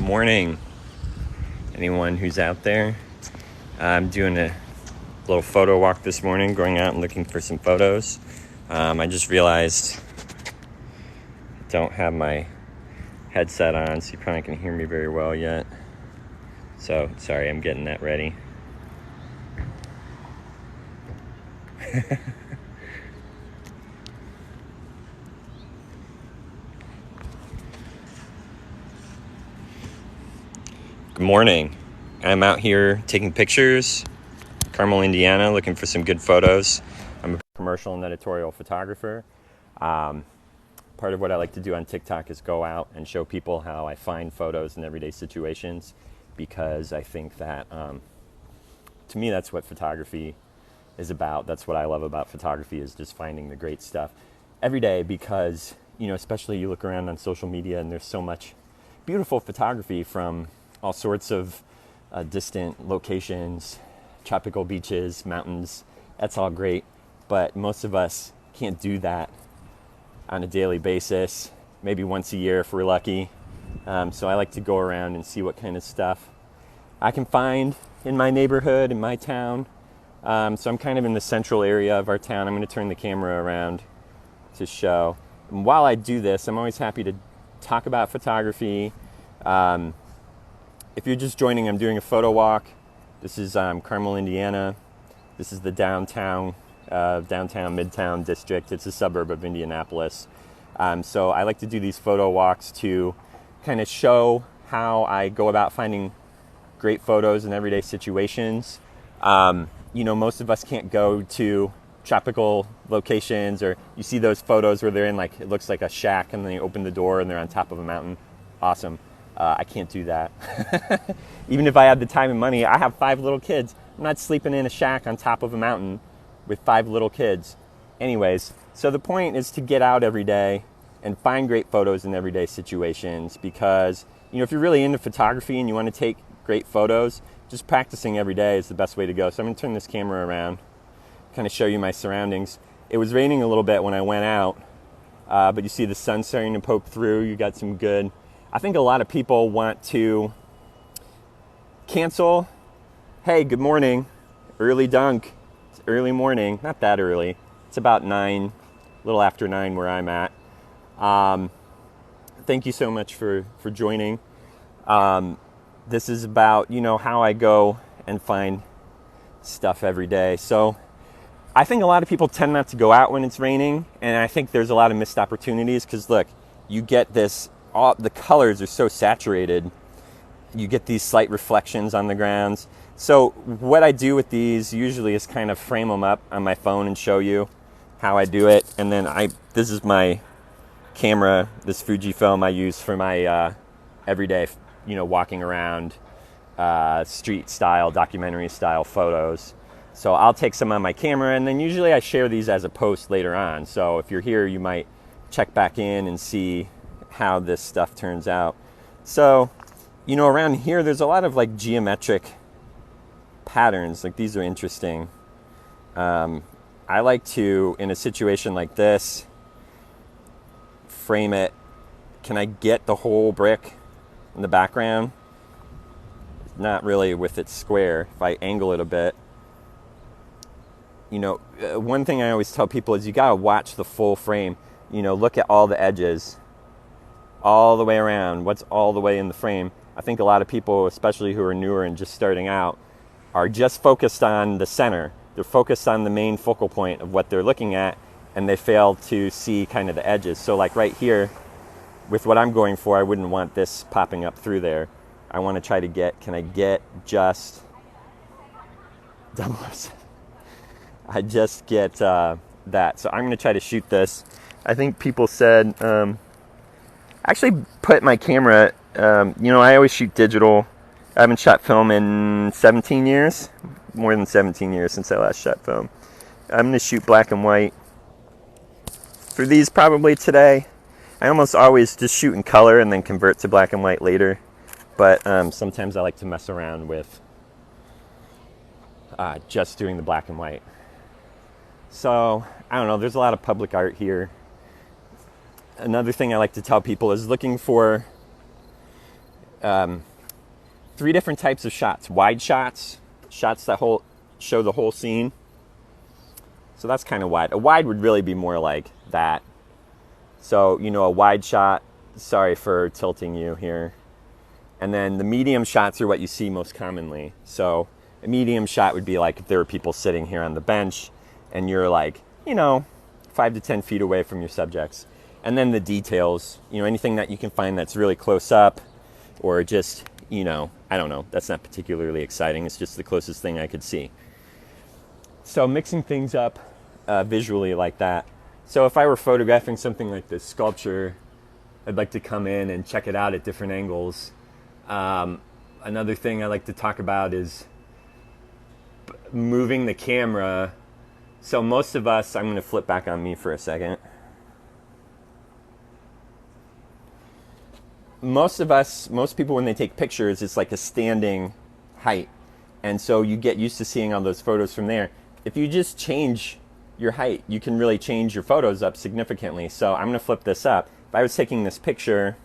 Morning, anyone who's out there. I'm doing a little photo walk this morning, going out and looking for some photos. I just realized I don't have my headset on, so you probably can't hear me very well yet. So, sorry, I'm getting that ready. Good morning. I'm out here taking pictures, Carmel, Indiana, looking for some good photos. I'm a commercial and editorial photographer. Part of what I like to do on TikTok is go out and show people how I find photos in everyday situations, because I think that, to me, that's what photography is about. That's what I love about photography, is just finding the great stuff every day, because, especially you look around on social media and there's so much beautiful photography from all sorts of distant locations, tropical beaches, mountains. That's all great, but most of us can't do that on a daily basis, maybe once a year if we're lucky. So I like to go around and see what kind of stuff I can find in my neighborhood, in my town. So I'm kind of in the central area of our town. I'm going to turn the camera around to show. And while I do this, I'm always happy to talk about photography. If you're just joining, I'm doing a photo walk. This is Carmel, Indiana. This is the downtown Midtown district. It's a suburb of Indianapolis. So I like to do these photo walks to kind of show how I go about finding great photos in everyday situations. Most of us can't go to tropical locations, or you see those photos where they're in, like, it looks like a shack and then they open the door and they're on top of a mountain. Awesome. I can't do that. Even if I had the time and money, I have 5 little kids. I'm not sleeping in a shack on top of a mountain with 5 little kids. Anyways, so the point is to get out every day and find great photos in everyday situations, because, if you're really into photography and you want to take great photos, just practicing every day is the best way to go. So I'm going to turn this camera around, kind of show you my surroundings. It was raining a little bit when I went out, but you see the sun starting to poke through. You got some good... I think a lot of people want to cancel. Hey, good morning. Early dunk. It's early morning. Not that early. It's about 9, a little after 9 where I'm at. Thank you so much for joining. This is about, how I go and find stuff every day. So I think a lot of people tend not to go out when it's raining, and I think there's a lot of missed opportunities, because look, you get this, all the colors are so saturated. You get these slight reflections on the grounds. So what I do with these usually is kind of frame them up on my phone and show you how I do it. And then this is my camera, this Fujifilm I use for my everyday, walking around, street style, documentary style photos. So I'll take some on my camera, and then usually I share these as a post later on. So if you're here, you might check back in and see how this stuff turns out. So, around here, there's a lot of like geometric patterns. Like, these are interesting. I like to, in a situation like this, frame it. Can I get the whole brick in the background? Not really with it square. If I angle it a bit. One thing I always tell people is you gotta watch the full frame. Look at all the edges, all the way around. What's all the way in the frame? I think a lot of people, especially who are newer and just starting out, are just focused on the center. They're focused on the main focal point of what they're looking at, and they fail to see kind of the edges. So like right here, with what I'm going for, I wouldn't want this popping up through there. I want to try to can I get just, I just get that. So I'm going to try to shoot this. I think people said, actually put my camera, I always shoot digital. I haven't shot film in 17 years, more than 17 years since I last shot film. I'm going to shoot black and white for these probably today. I almost always just shoot in color and then convert to black and white later. But sometimes I like to mess around with just doing the black and white. So, I don't know, there's a lot of public art here. Another thing I like to tell people is looking for three different types of shots. Wide shots, shots that show the whole scene. So that's kind of wide. A wide would really be more like that. So, a wide shot, sorry for tilting you here. And then the medium shots are what you see most commonly. So a medium shot would be like if there were people sitting here on the bench and you're like, 5 to 10 feet away from your subjects. And then the details, anything that you can find that's really close up or just, I don't know, that's not particularly exciting. It's just the closest thing I could see. So mixing things up visually like that. So if I were photographing something like this sculpture, I'd like to come in and check it out at different angles. Another thing I like to talk about is moving the camera. So most of us, I'm going to flip back on me for a second. Most people when they take pictures, it's like a standing height. And so you get used to seeing all those photos from there. If you just change your height, you can really change your photos up significantly. So I'm going to flip this up. If I was taking this picture,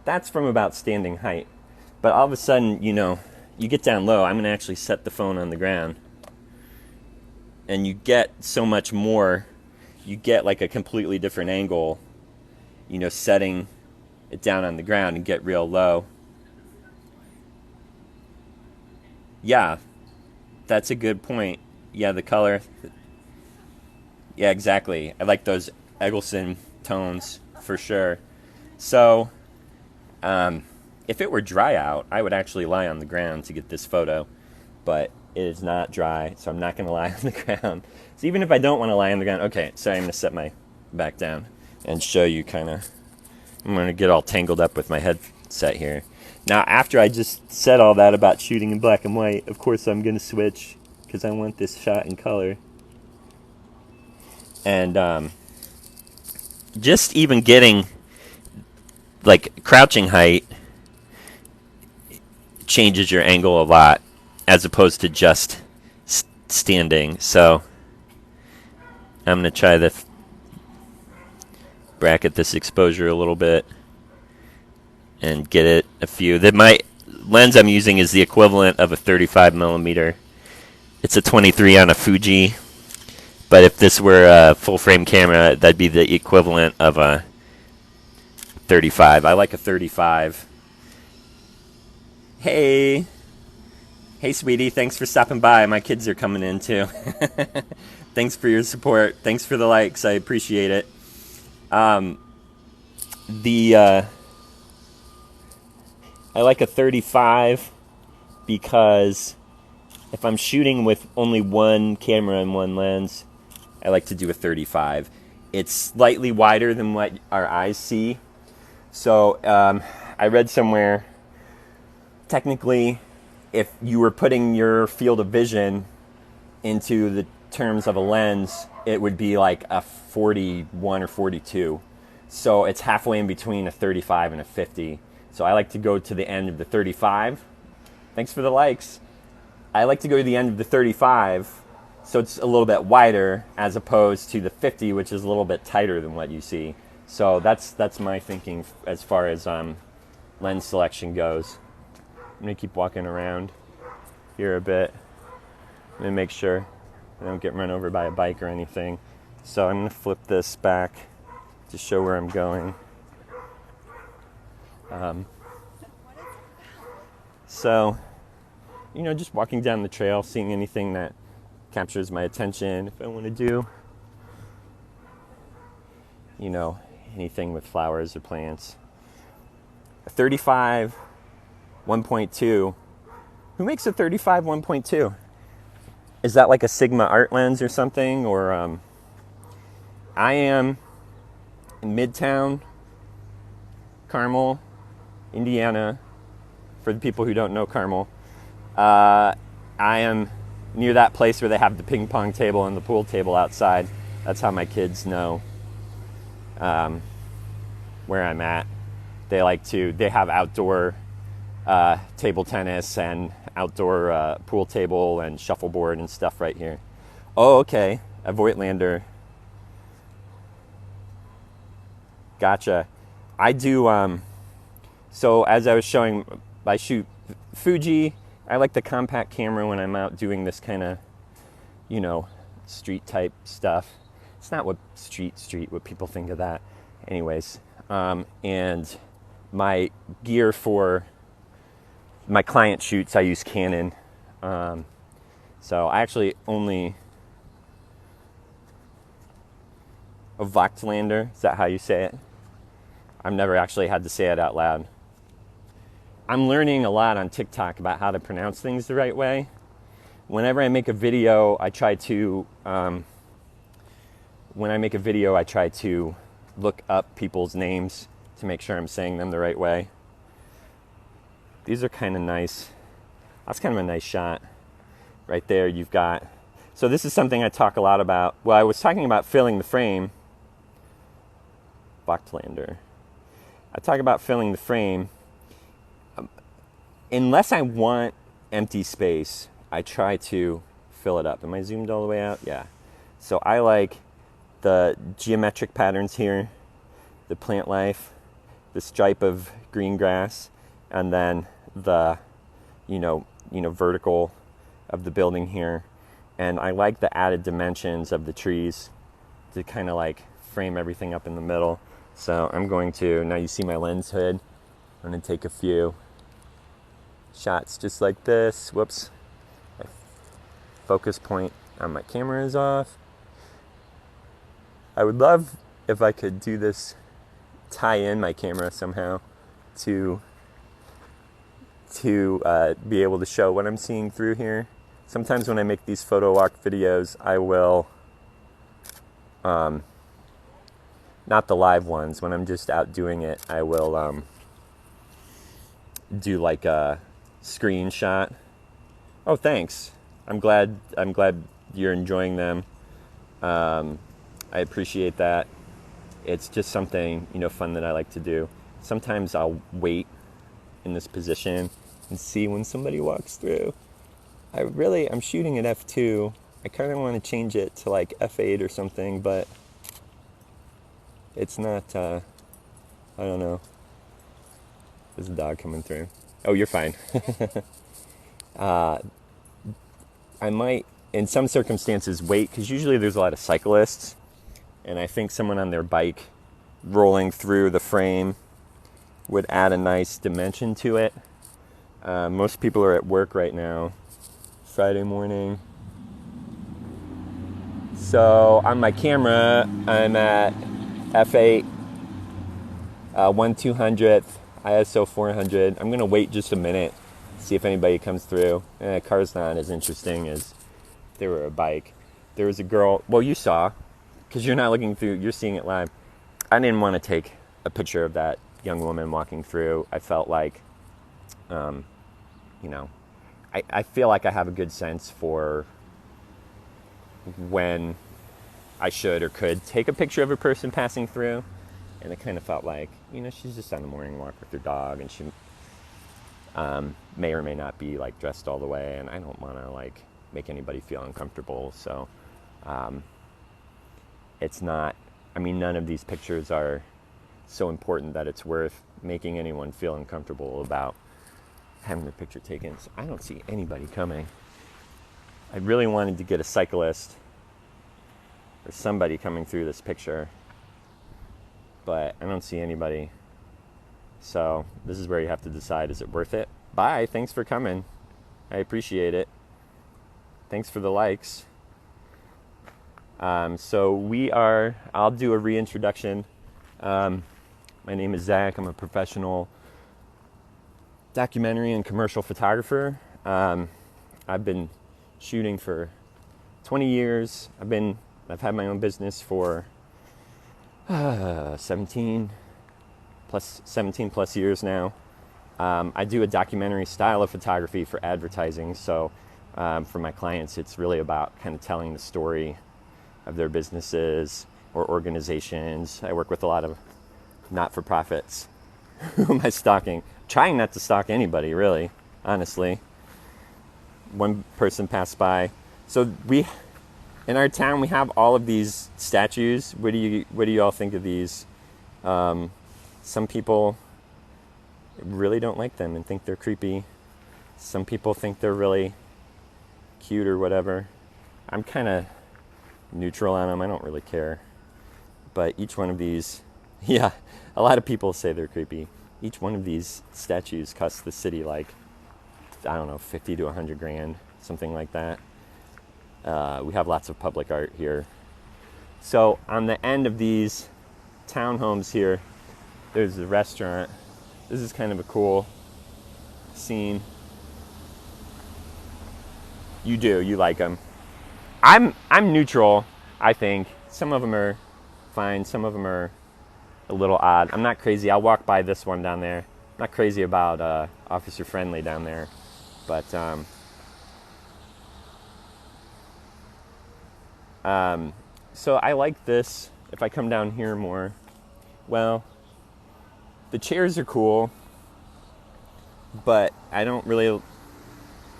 that's from about standing height. But all of a sudden, you get down low. I'm going to actually set the phone on the ground. And you get so much more. You get like a completely different angle, setting it down on the ground and get real low. Yeah, that's a good point. Yeah, the color. Yeah, exactly. I like those Eggleston tones for sure. So, if it were dry out, I would actually lie on the ground to get this photo. But it is not dry, so I'm not going to lie on the ground. So even if I don't want to lie on the ground, okay, sorry, I'm going to set my back down and show you kind of, I'm going to get all tangled up with my headset here. Now, after I just said all that about shooting in black and white, of course I'm going to switch because I want this shot in color. And just even getting, like, crouching height changes your angle a lot, as opposed to just standing. So I'm going to try to bracket this exposure a little bit and get it a few. My lens I'm using is the equivalent of a 35 millimeter. It's a 23 on a Fuji, but if this were a full frame camera, that'd be the equivalent of a 35. I like a 35. Hey, sweetie, thanks for stopping by. My kids are coming in too. Thanks for your support. Thanks for the likes. I appreciate it. I like a 35 because if I'm shooting with only one camera and one lens, I like to do a 35. It's slightly wider than what our eyes see. So I read somewhere, technically, if you were putting your field of vision into the terms of a lens, it would be like a 41 or 42. So it's halfway in between a 35 and a 50. So I like to go to the end of the 35. Thanks for the likes. I like to go to the end of the 35, so it's a little bit wider, as opposed to the 50, which is a little bit tighter than what you see. So that's my thinking as far as lens selection goes. I'm going to keep walking around here a bit. I'm going to make sure I don't get run over by a bike or anything. So I'm going to flip this back to show where I'm going. So, just walking down the trail, seeing anything that captures my attention. If I want to do, anything with flowers or plants. A 35 1.2. Who makes a 35 1.2? Is that like a Sigma art lens or something? Or I am in Midtown, Carmel, Indiana. For the people who don't know Carmel, I am near that place where they have the ping pong table and the pool table outside. That's how my kids know where I'm at. They have outdoor table tennis and outdoor pool table and shuffleboard and stuff right here. Oh, okay. A Voigtlander. Gotcha. I do, so as I was showing I shoot Fuji. I like the compact camera when I'm out doing this kind of, street type stuff. It's not what what people think of that. Anyways, and my gear for my client shoots, I use Canon. So I actually only a Voigtlander, is that how you say it? I've never actually had to say it out loud. I'm learning a lot on TikTok about how to pronounce things the right way. Whenever I make a video, I try to look up people's names to make sure I'm saying them the right way. These are kind of nice. That's kind of a nice shot. Right there you've got. So this is something I talk a lot about. Well, I was talking about filling the frame. Voigtlander. I talk about filling the frame. Unless I want empty space, I try to fill it up. Am I zoomed all the way out? Yeah. So I like the geometric patterns here, the plant life, the stripe of green grass, and then the, vertical of the building here. And I like the added dimensions of the trees to kind of like frame everything up in the middle. So I'm going to, now you see my lens hood, I'm going to take a few shots just like this. Whoops. My focus point on my camera is off. I would love if I could do this, tie in my camera somehow to be able to show what I'm seeing through here. Sometimes when I make these photo walk videos, I will, not the live ones, when I'm just out doing it, I will do like a screenshot. Oh, thanks. I'm glad you're enjoying them. I appreciate that. It's just something, fun that I like to do. Sometimes I'll wait in this position and see when somebody walks through. I'm shooting at f2. I kind of want to change it to like f8 or something, but it's not, I don't know. There's a dog coming through. Oh, you're fine. I might, in some circumstances, wait, because usually there's a lot of cyclists, and I think someone on their bike rolling through the frame would add a nice dimension to it. Most people are at work right now, Friday morning. So on my camera, I'm at f8, 1/200th, ISO 400. I'm gonna wait just a minute, see if anybody comes through. Car's not as interesting as if they were a bike. There was a girl, well, you saw, because you're not looking through, you're seeing it live. I didn't want to take a picture of that young woman walking through. I felt like, I feel like I have a good sense for when I should or could take a picture of a person passing through. And it kind of felt like, she's just on a morning walk with her dog, and she may or may not be like dressed all the way, and I don't want to like make anybody feel uncomfortable. So it's not, none of these pictures are so important that it's worth making anyone feel uncomfortable about having their picture taken. So I don't see anybody coming. I really wanted to get a cyclist or somebody coming through this picture, but I don't see anybody. So this is where you have to decide, is it worth it? Bye, thanks for coming. I appreciate it. Thanks for the likes. I'll do a reintroduction. My name is Zach. I'm a professional documentary and commercial photographer. I've been shooting for 20 years. I've had my own business for 17 plus years now. I do a documentary style of photography for advertising. So for my clients, it's really about kind of telling the story of their businesses or organizations. I work with a lot of not-for-profits. Who am I stalking? Trying not to stalk anybody, really, honestly. One person passed by. So in our town, we have all of these statues. What do you all think of these? Some people really don't like them and think they're creepy. Some people think they're really cute or whatever. I'm kind of neutral on them. I don't really care. But each one of these, yeah, a lot of people say they're creepy. Each one of these statues costs the city like, I don't know, 50 to 100 grand, something like that. We have lots of public art here. So on the end of these townhomes here, there's a restaurant. This is kind of a cool scene. You like them. I'm neutral, I think. Some of them are fine, some of them are a little odd. I'm not crazy. I'll walk by this one down there. I'm not crazy about Officer Friendly down there. But so I like this. If I come down here more, well, the chairs are cool, but I don't really,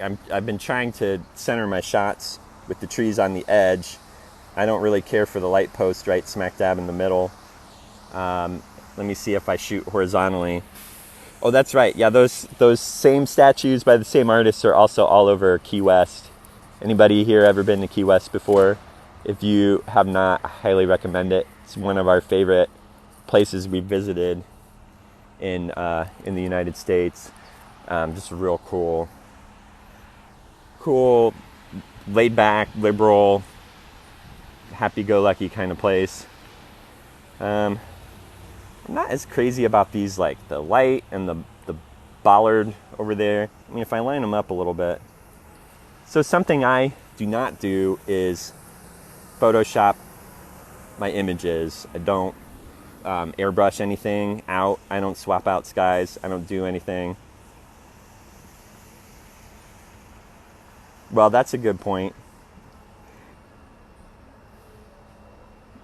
I've been trying to center my shots with the trees on the edge. I don't really care for the light post right smack dab in the middle. Let me see if I shoot horizontally. Oh, that's right. Yeah, those same statues by the same artists are also all over Key West. Anybody here ever been to Key West before? If you have not, I highly recommend it. It's one of our favorite places we visited in the United States. Just a real cool, laid back, liberal, happy-go-lucky kind of place. I'm not as crazy about these, like the light and the bollard over there. I mean, if I line them up a little bit. So something I do not do is Photoshop my images. I don't airbrush anything out. I don't swap out skies. I don't do anything. Well, that's a good point.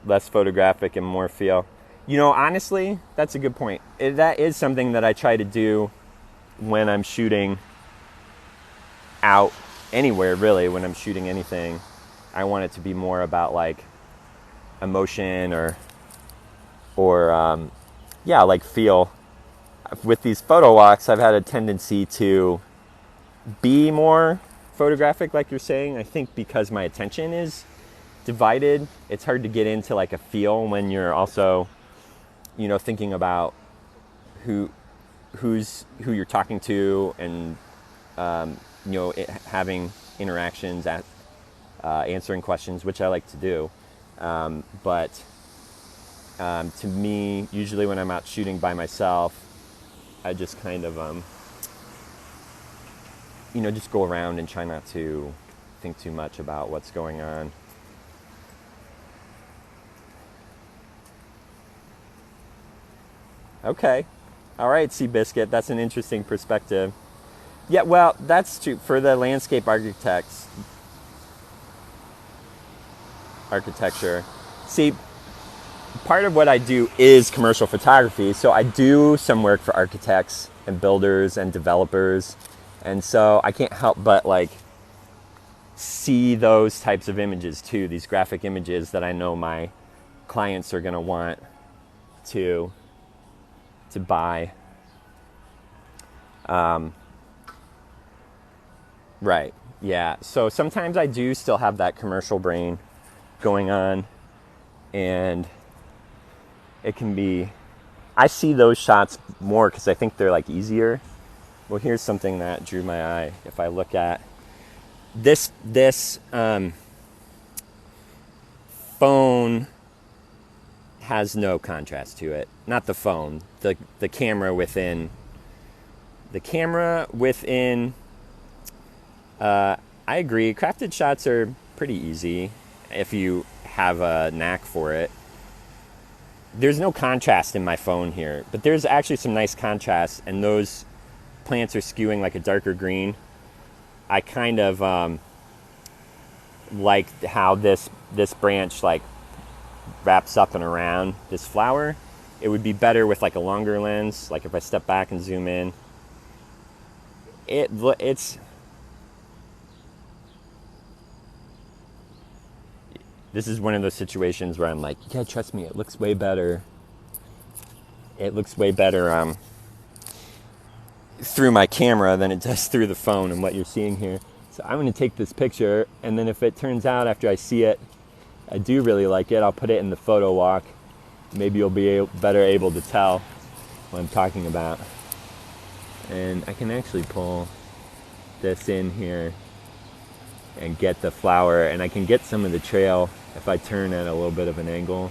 Less photographic and more feel. You know, honestly, that's a good point. That is something that I try to do when I'm shooting out anywhere, really, when I'm shooting anything. I want it to be more about like emotion or like feel. With these photo walks, I've had a tendency to be more photographic, like you're saying. I think because my attention is divided, it's hard to get into like a feel when you're also, you know, thinking about who you're talking to and having interactions at answering questions, which I like to do. But to me, usually when I'm out shooting by myself, I just kind of just go around and try not to think too much about what's going on. Okay. All right, Seabiscuit. That's an interesting perspective. Yeah, well, that's true. For the landscape architecture. See, part of what I do is commercial photography. So I do some work for architects and builders and developers. And so I can't help but like see those types of images too, these graphic images that I know my clients are going to want to buy. Right. Yeah. So sometimes I do still have that commercial brain going on, and it can be, I see those shots more because I think they're like easier. Well, here's something that drew my eye. If I look at this phone has no contrast to it. Not the phone, the camera within. The camera within, I agree, crafted shots are pretty easy if you have a knack for it. There's no contrast in my phone here, but there's actually some nice contrast, and those plants are skewing like a darker green. I kind of like how this branch like wraps up and around this flower. It would be better with like a longer lens. Like if I step back and zoom in, it's this is one of those situations where I'm like, yeah, trust me, it looks way better. It looks way better through my camera than it does through the phone and what you're seeing here. So I'm going to take this picture, and then if it turns out after I see it, I do really like it, I'll put it in the photo walk. Maybe you'll be better able to tell what I'm talking about. And I can actually pull this in here and get the flower, and I can get some of the trail if I turn at a little bit of an angle.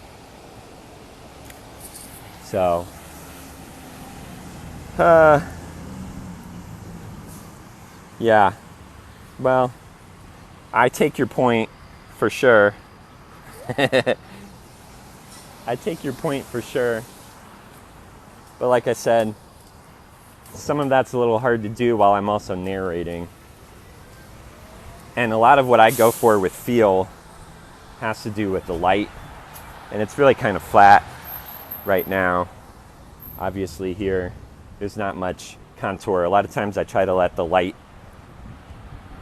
So, yeah, well, I take your point for sure. I take your point for sure. But like I said, some of that's a little hard to do while I'm also narrating. And a lot of what I go for with feel has to do with the light. And it's really kind of flat right now. Obviously here, there's not much contour. A lot of times I try to let the light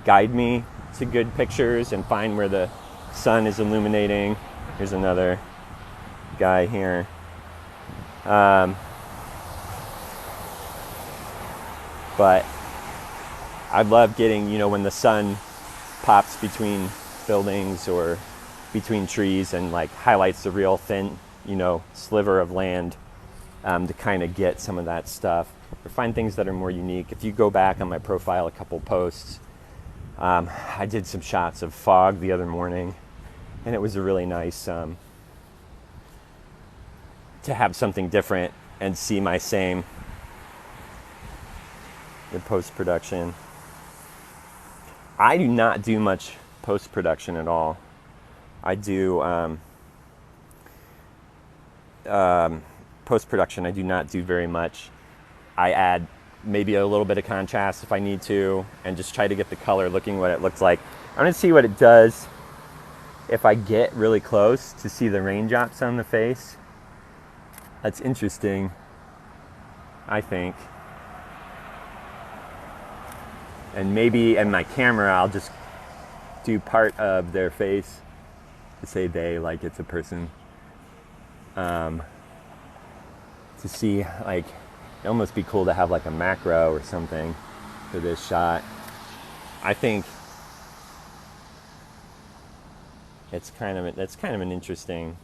guide me to good pictures and find where the sun is illuminating. Here's another guy here. But I love getting, when the sun pops between buildings or between trees and like highlights the real thin, sliver of land, to kind of get some of that stuff or find things that are more unique. If you go back on my profile a couple posts, I did some shots of fog the other morning, and it was a really nice to have something different and see my same in post-production. I do not do much post-production at all. I do post-production. I do not do very much. I add maybe a little bit of contrast if I need to, and just try to get the color looking what it looks like. I'm going to see what it does if I get really close to see the raindrops on the face. That's interesting, I think. And maybe in my camera, I'll just do part of their face to say they, like it's a person. To see, like, it'd almost be cool to have like a macro or something for this shot. I think that's kind of an interesting,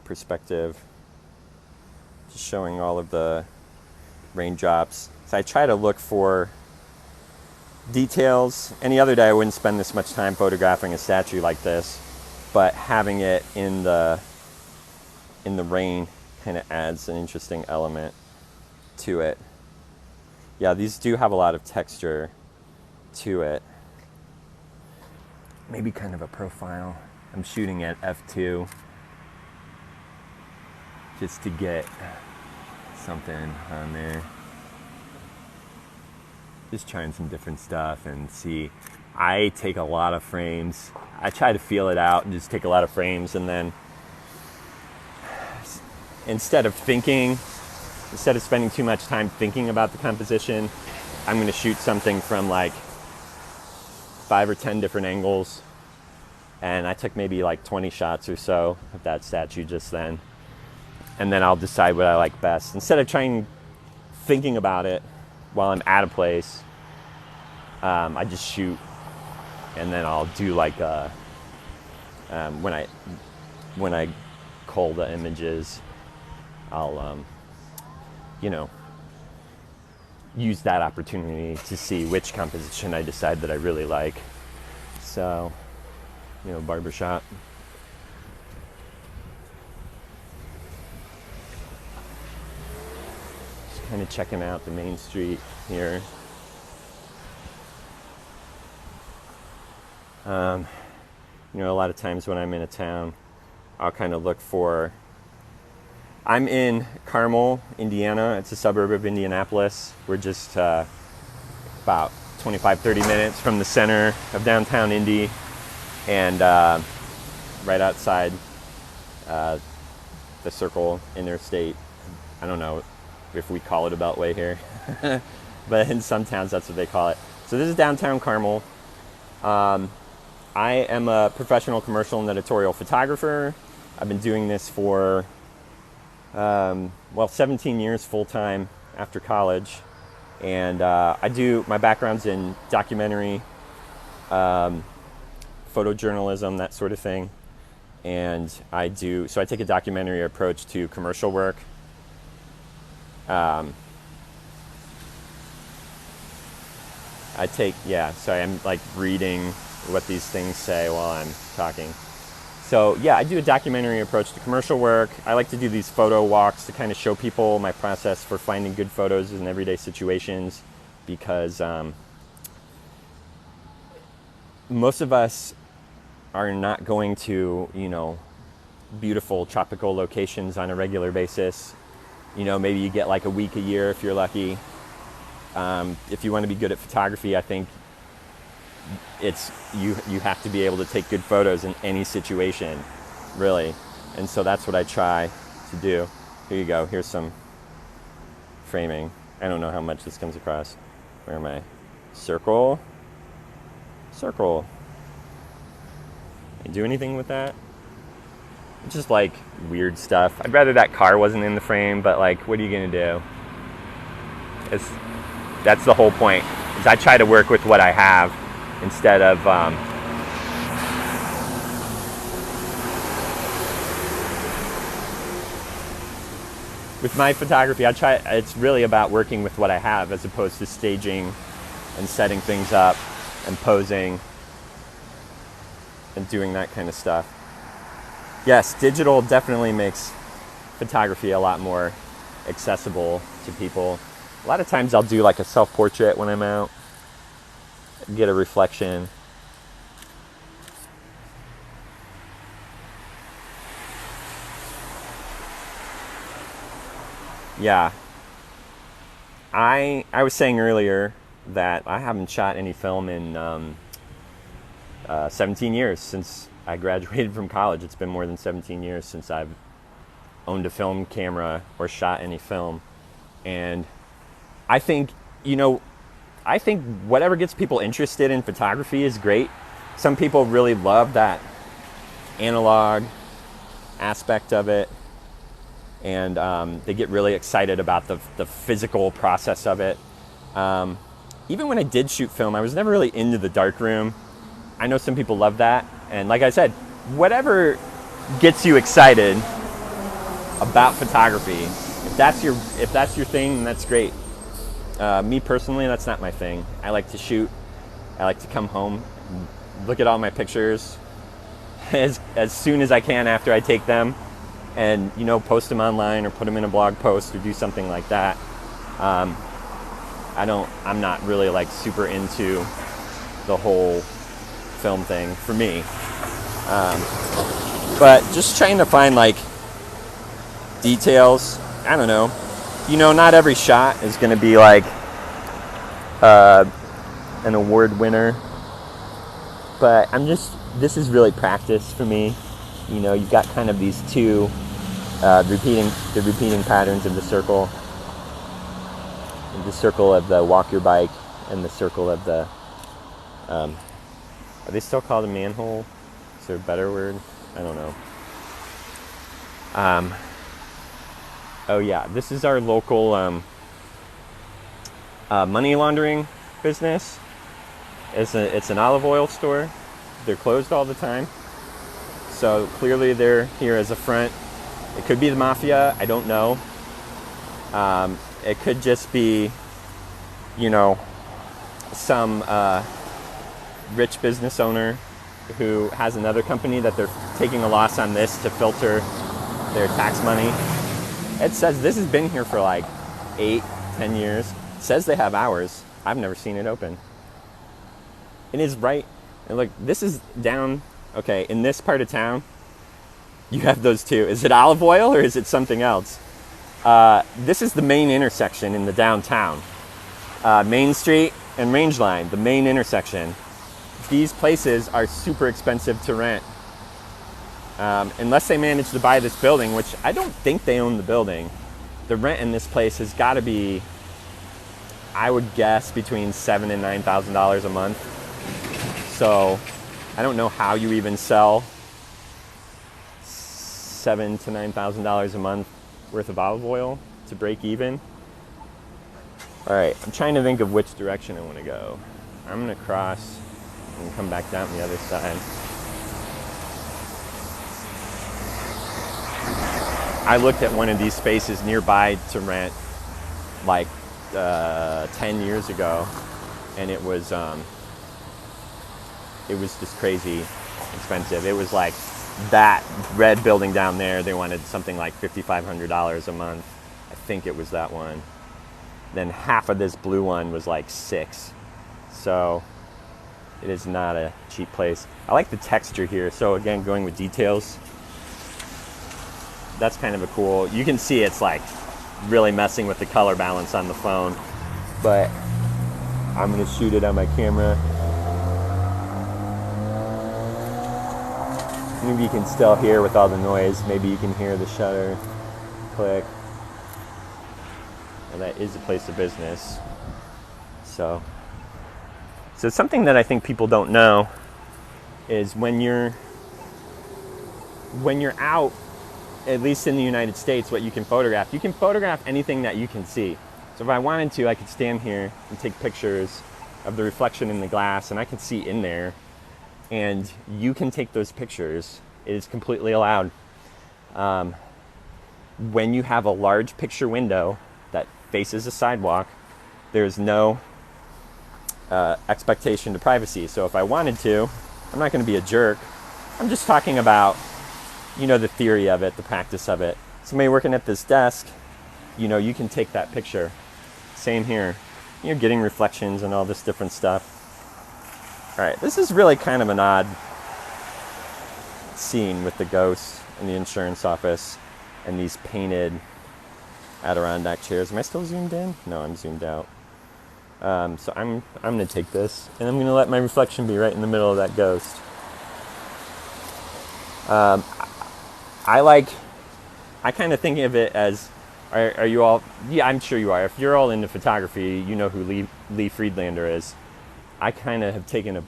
perspective. Just showing all of the raindrops. So I try to look for details. Any other day I wouldn't spend this much time photographing a statue like this, but having it in the rain kind of adds an interesting element to it. Yeah, these do have a lot of texture to it. Maybe kind of a profile. I'm shooting at f2 just to get something on there. Just trying some different stuff and see. I take a lot of frames. I try to feel it out and just take a lot of frames, and then instead of spending too much time thinking about the composition, I'm going to shoot something from like 5 or 10 different angles. And I took maybe like 20 shots or so of that statue just then. And then I'll decide what I like best. Instead of thinking about it while I'm at a place, I just shoot, and then I'll do like when I cull the images, I'll use that opportunity to see which composition I decide that I really like. So, barbershop. Kind of checking out the main street here. A lot of times when I'm in a town, I'll kind of look for. I'm in Carmel, Indiana. It's a suburb of Indianapolis. We're just about 25-30 minutes from the center of downtown Indy, and right outside the Circle Interstate. I don't know if we call it a beltway here, but in some towns that's what they call it. So this is downtown Carmel. I am a professional commercial and editorial photographer. I've been doing this for 17 years full time. after college, and my background's in documentary, photojournalism, that sort of thing, and I take a documentary approach to commercial work. So I'm like reading what these things say while I'm talking. So yeah, I do a documentary approach to commercial work. I like to do these photo walks to kind of show people my process for finding good photos in everyday situations, because most of us are not going to, beautiful tropical locations on a regular basis. Maybe you get like a week a year if you're lucky. If you want to be good at photography, I think you have to be able to take good photos in any situation, really. And so that's what I try to do. Here you go. Here's some framing. I don't know how much this comes across. Where am I? Circle. Can you do anything with that? It's just like weird stuff. I'd rather that car wasn't in the frame, but like, what are you gonna do? That's the whole point, is I try to work with what I have instead of with my photography. It's really about working with what I have as opposed to staging and setting things up and posing and doing that kind of stuff. Yes, digital definitely makes photography a lot more accessible to people. A lot of times I'll do like a self-portrait when I'm out, get a reflection. Yeah. I was saying earlier that I haven't shot any film in 17 years since I graduated from college. It's been more than 17 years since I've owned a film camera or shot any film. And I think whatever gets people interested in photography is great. Some people really love that analog aspect of it, and they get really excited about the physical process of it. Even when I did shoot film, I was never really into the darkroom. I know some people love that, and like I said, whatever gets you excited about photography, if that's your thing, then that's great. Me personally, that's not my thing. I like to shoot. I like to come home, look at all my pictures as soon as I can after I take them, and post them online or put them in a blog post or do something like that. I'm not really like super into the whole film thing for me. But just trying to find like details. I don't know. Not every shot is going to be like an award winner, but this is really practice for me. You've got kind of these two repeating patterns of the circle of the walk your bike and the circle of the are they still called a manhole? Is there a better word? I don't know. Oh yeah, this is our local money laundering business. It's an olive oil store. They're closed all the time. So clearly they're here as a front. It could be the mafia, I don't know. It could just be, some rich business owner who has another company that they're taking a loss on this to filter their tax money. It says this has been here for like 8-10 years. It says they have hours. I've never seen it open. It is right. And look, this is down. Okay, in this part of town, you have those two. Is it olive oil or is it something else? This is the main intersection in the downtown. Main Street and Range Line, the main intersection. These places are super expensive to rent. Unless they manage to buy this building, which I don't think they own the building. The rent in this place has got to be, I would guess, between $7,000 and $9,000 a month. So I don't know how you even sell $7,000 to $9,000 a month worth of olive oil to break even. All right, I'm trying to think of which direction I want to go. I'm going to cross and come back down the other side. I looked at one of these spaces nearby to rent like 10 years ago, and it was just crazy expensive. It was like that red building down there, they wanted something like $5,500 a month. I think it was that one. Then half of this blue one was like $6,000. So it is not a cheap place. I like the texture here. So again, going with details, that's kind of a cool, you can see it's like really messing with the color balance on the phone, but I'm gonna shoot it on my camera. Maybe you can still hear with all the noise. Maybe you can hear the shutter click. And that is a place of business. So something that I think people don't know is when you're out, at least in the United States, what you can photograph anything that you can see. So if I wanted to, I could stand here and take pictures of the reflection in the glass, and I can see in there, and you can take those pictures. It is completely allowed. When you have a large picture window that faces a sidewalk, there's no expectation to privacy. So if I wanted to, I'm not going to be a jerk. I'm just talking about, the theory of it, the practice of it. Somebody working at this desk, you can take that picture. Same here. You're getting reflections and all this different stuff. All right, this is really kind of an odd scene with the ghost in the insurance office and these painted Adirondack chairs. Am I still zoomed in? No, I'm zoomed out. So I'm going to take this, and I'm going to let my reflection be right in the middle of that ghost. I kind of think of it as, are you all, yeah, I'm sure you are. If you're all into photography, you know who Lee Friedlander is. I kind of have taken a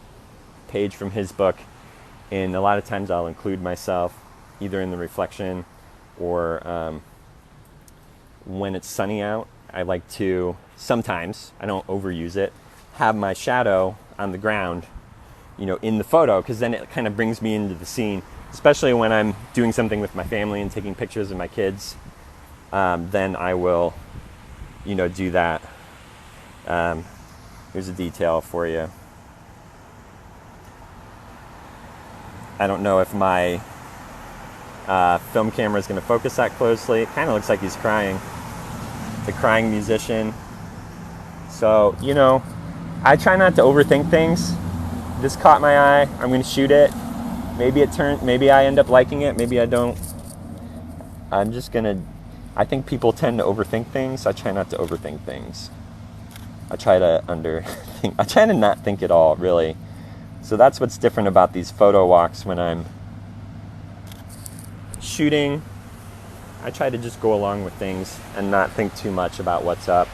page from his book, and a lot of times I'll include myself either in the reflection or when it's sunny out. I like to, sometimes, I don't overuse it, have my shadow on the ground, in the photo, because then it kind of brings me into the scene, especially when I'm doing something with my family and taking pictures of my kids. Then I will, do that. Here's a detail for you. I don't know if my film camera is going to focus that closely. It kind of looks like he's crying. The crying musician. So, I try not to overthink things. This caught my eye. I'm going to shoot it. Maybe I end up liking it. Maybe I don't. I think people tend to overthink things. I try not to overthink things. I try to underthink. I try to not think at all, really. So that's what's different about these photo walks when I'm shooting. I try to just go along with things and not think too much about what's up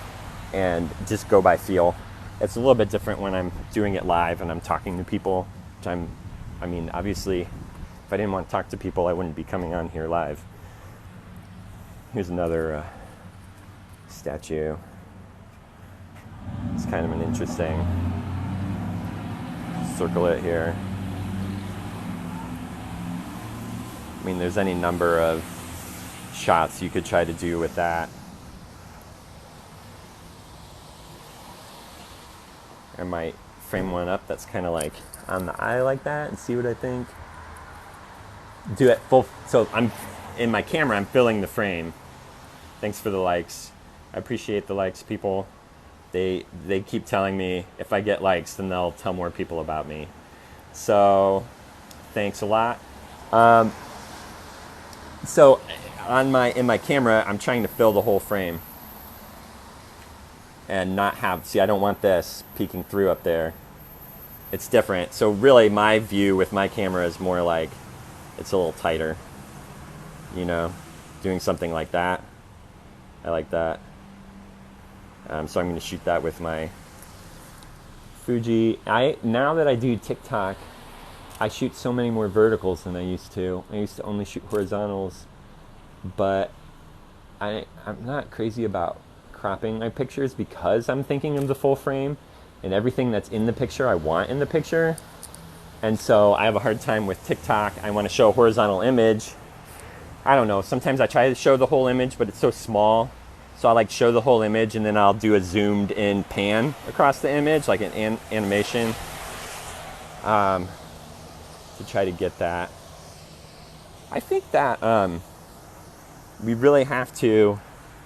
and just go by feel. It's a little bit different when I'm doing it live and I'm talking to people, which obviously, if I didn't want to talk to people, I wouldn't be coming on here live. Here's another statue. It's kind of an interesting, circle it here. There's any number of shots you could try to do with that. I might frame one up that's kind of like on the eye like that and see what I think. Do it full. So I'm in my camera, I'm filling the frame. Thanks for the likes. I appreciate the likes, people. They keep telling me if I get likes, then they'll tell more people about me. So thanks a lot. So in my camera, I'm trying to fill the whole frame and not have, I don't want this peeking through up there. It's different. So really my view with my camera is more like, it's a little tighter, doing something like that. I like that. So I'm going to shoot that with my Fuji. Now that I do TikTok, I shoot so many more verticals than I used to. I used to only shoot horizontals, but I'm not crazy about cropping my pictures because I'm thinking of the full frame, and everything that's in the picture I want in the picture. And so I have a hard time with TikTok. I want to show a horizontal image. I don't know, sometimes I try to show the whole image, but it's so small. So I like show the whole image and then I'll do a zoomed in pan across the image, like an animation, to try to get that. I think that we really have to,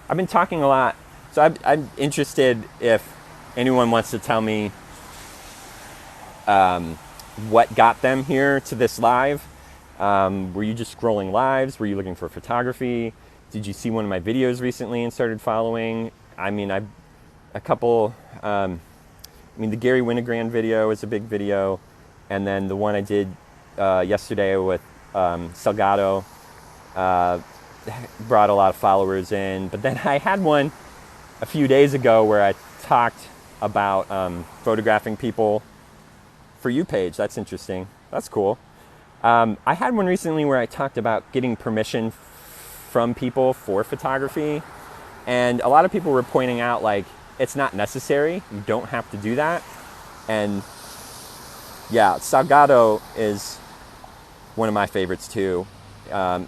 I've been talking a lot, so I'm interested if anyone wants to tell me what got them here to this live. Were you just scrolling lives? Were you looking for photography? Did you see one of my videos recently and started following? I mean, the Gary Winogrand video is a big video. And then the one I did yesterday with Salgado brought a lot of followers in. But then I had one a few days ago where I talked about photographing people for you page. That's interesting. That's cool. I had one recently where I talked about getting permission from people for photography, and a lot of people were pointing out like it's not necessary. You don't have to do that. And yeah, Salgado is one of my favorites too. I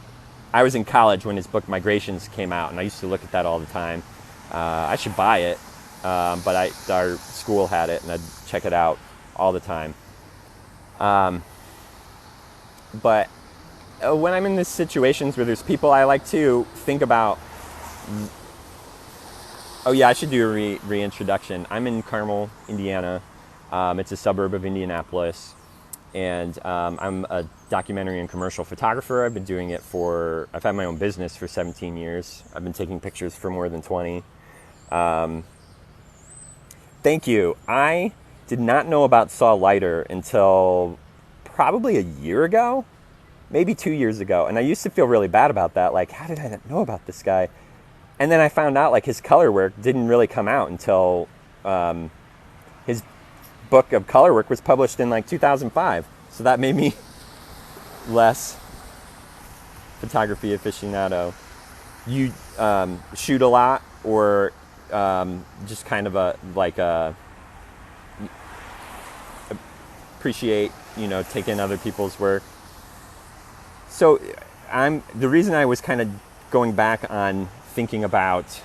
was in college when his book Migrations came out, and I used to look at that all the time. I should buy it, but our school had it, and I'd check it out all the time. But when I'm in these situations where there's people, I like to think about, oh yeah, I should do a reintroduction. I'm in Carmel, Indiana. It's a suburb of Indianapolis. And I'm a documentary and commercial photographer. I've had my own business for 17 years. I've been taking pictures for more than 20. Thank you. I did not know about Saw Lighter until probably a year ago, maybe 2 years ago. And I used to feel really bad about that. Like, how did I not know about this guy? And then I found out like his color work didn't really come out until his book of color work was published in like 2005. So that made me less photography aficionado. You shoot a lot, or just kind of appreciate, taking other people's work. So the reason I was kind of going back on thinking about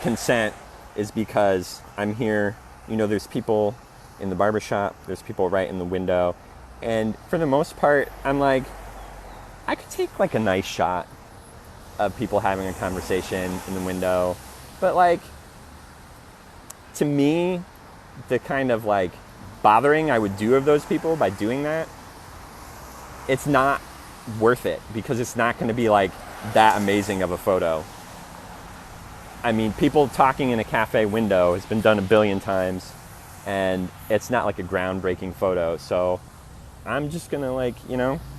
consent is because I'm here, there's people in the barbershop, there's people right in the window, and for the most part, I'm like, I could take like a nice shot of people having a conversation in the window, but like, to me, the kind of like bothering I would do of those people by doing that, it's not worth it, because it's not going to be like that amazing of a photo. I mean, people talking in a cafe window has been done a billion times, and it's not like a groundbreaking photo. So I'm just going to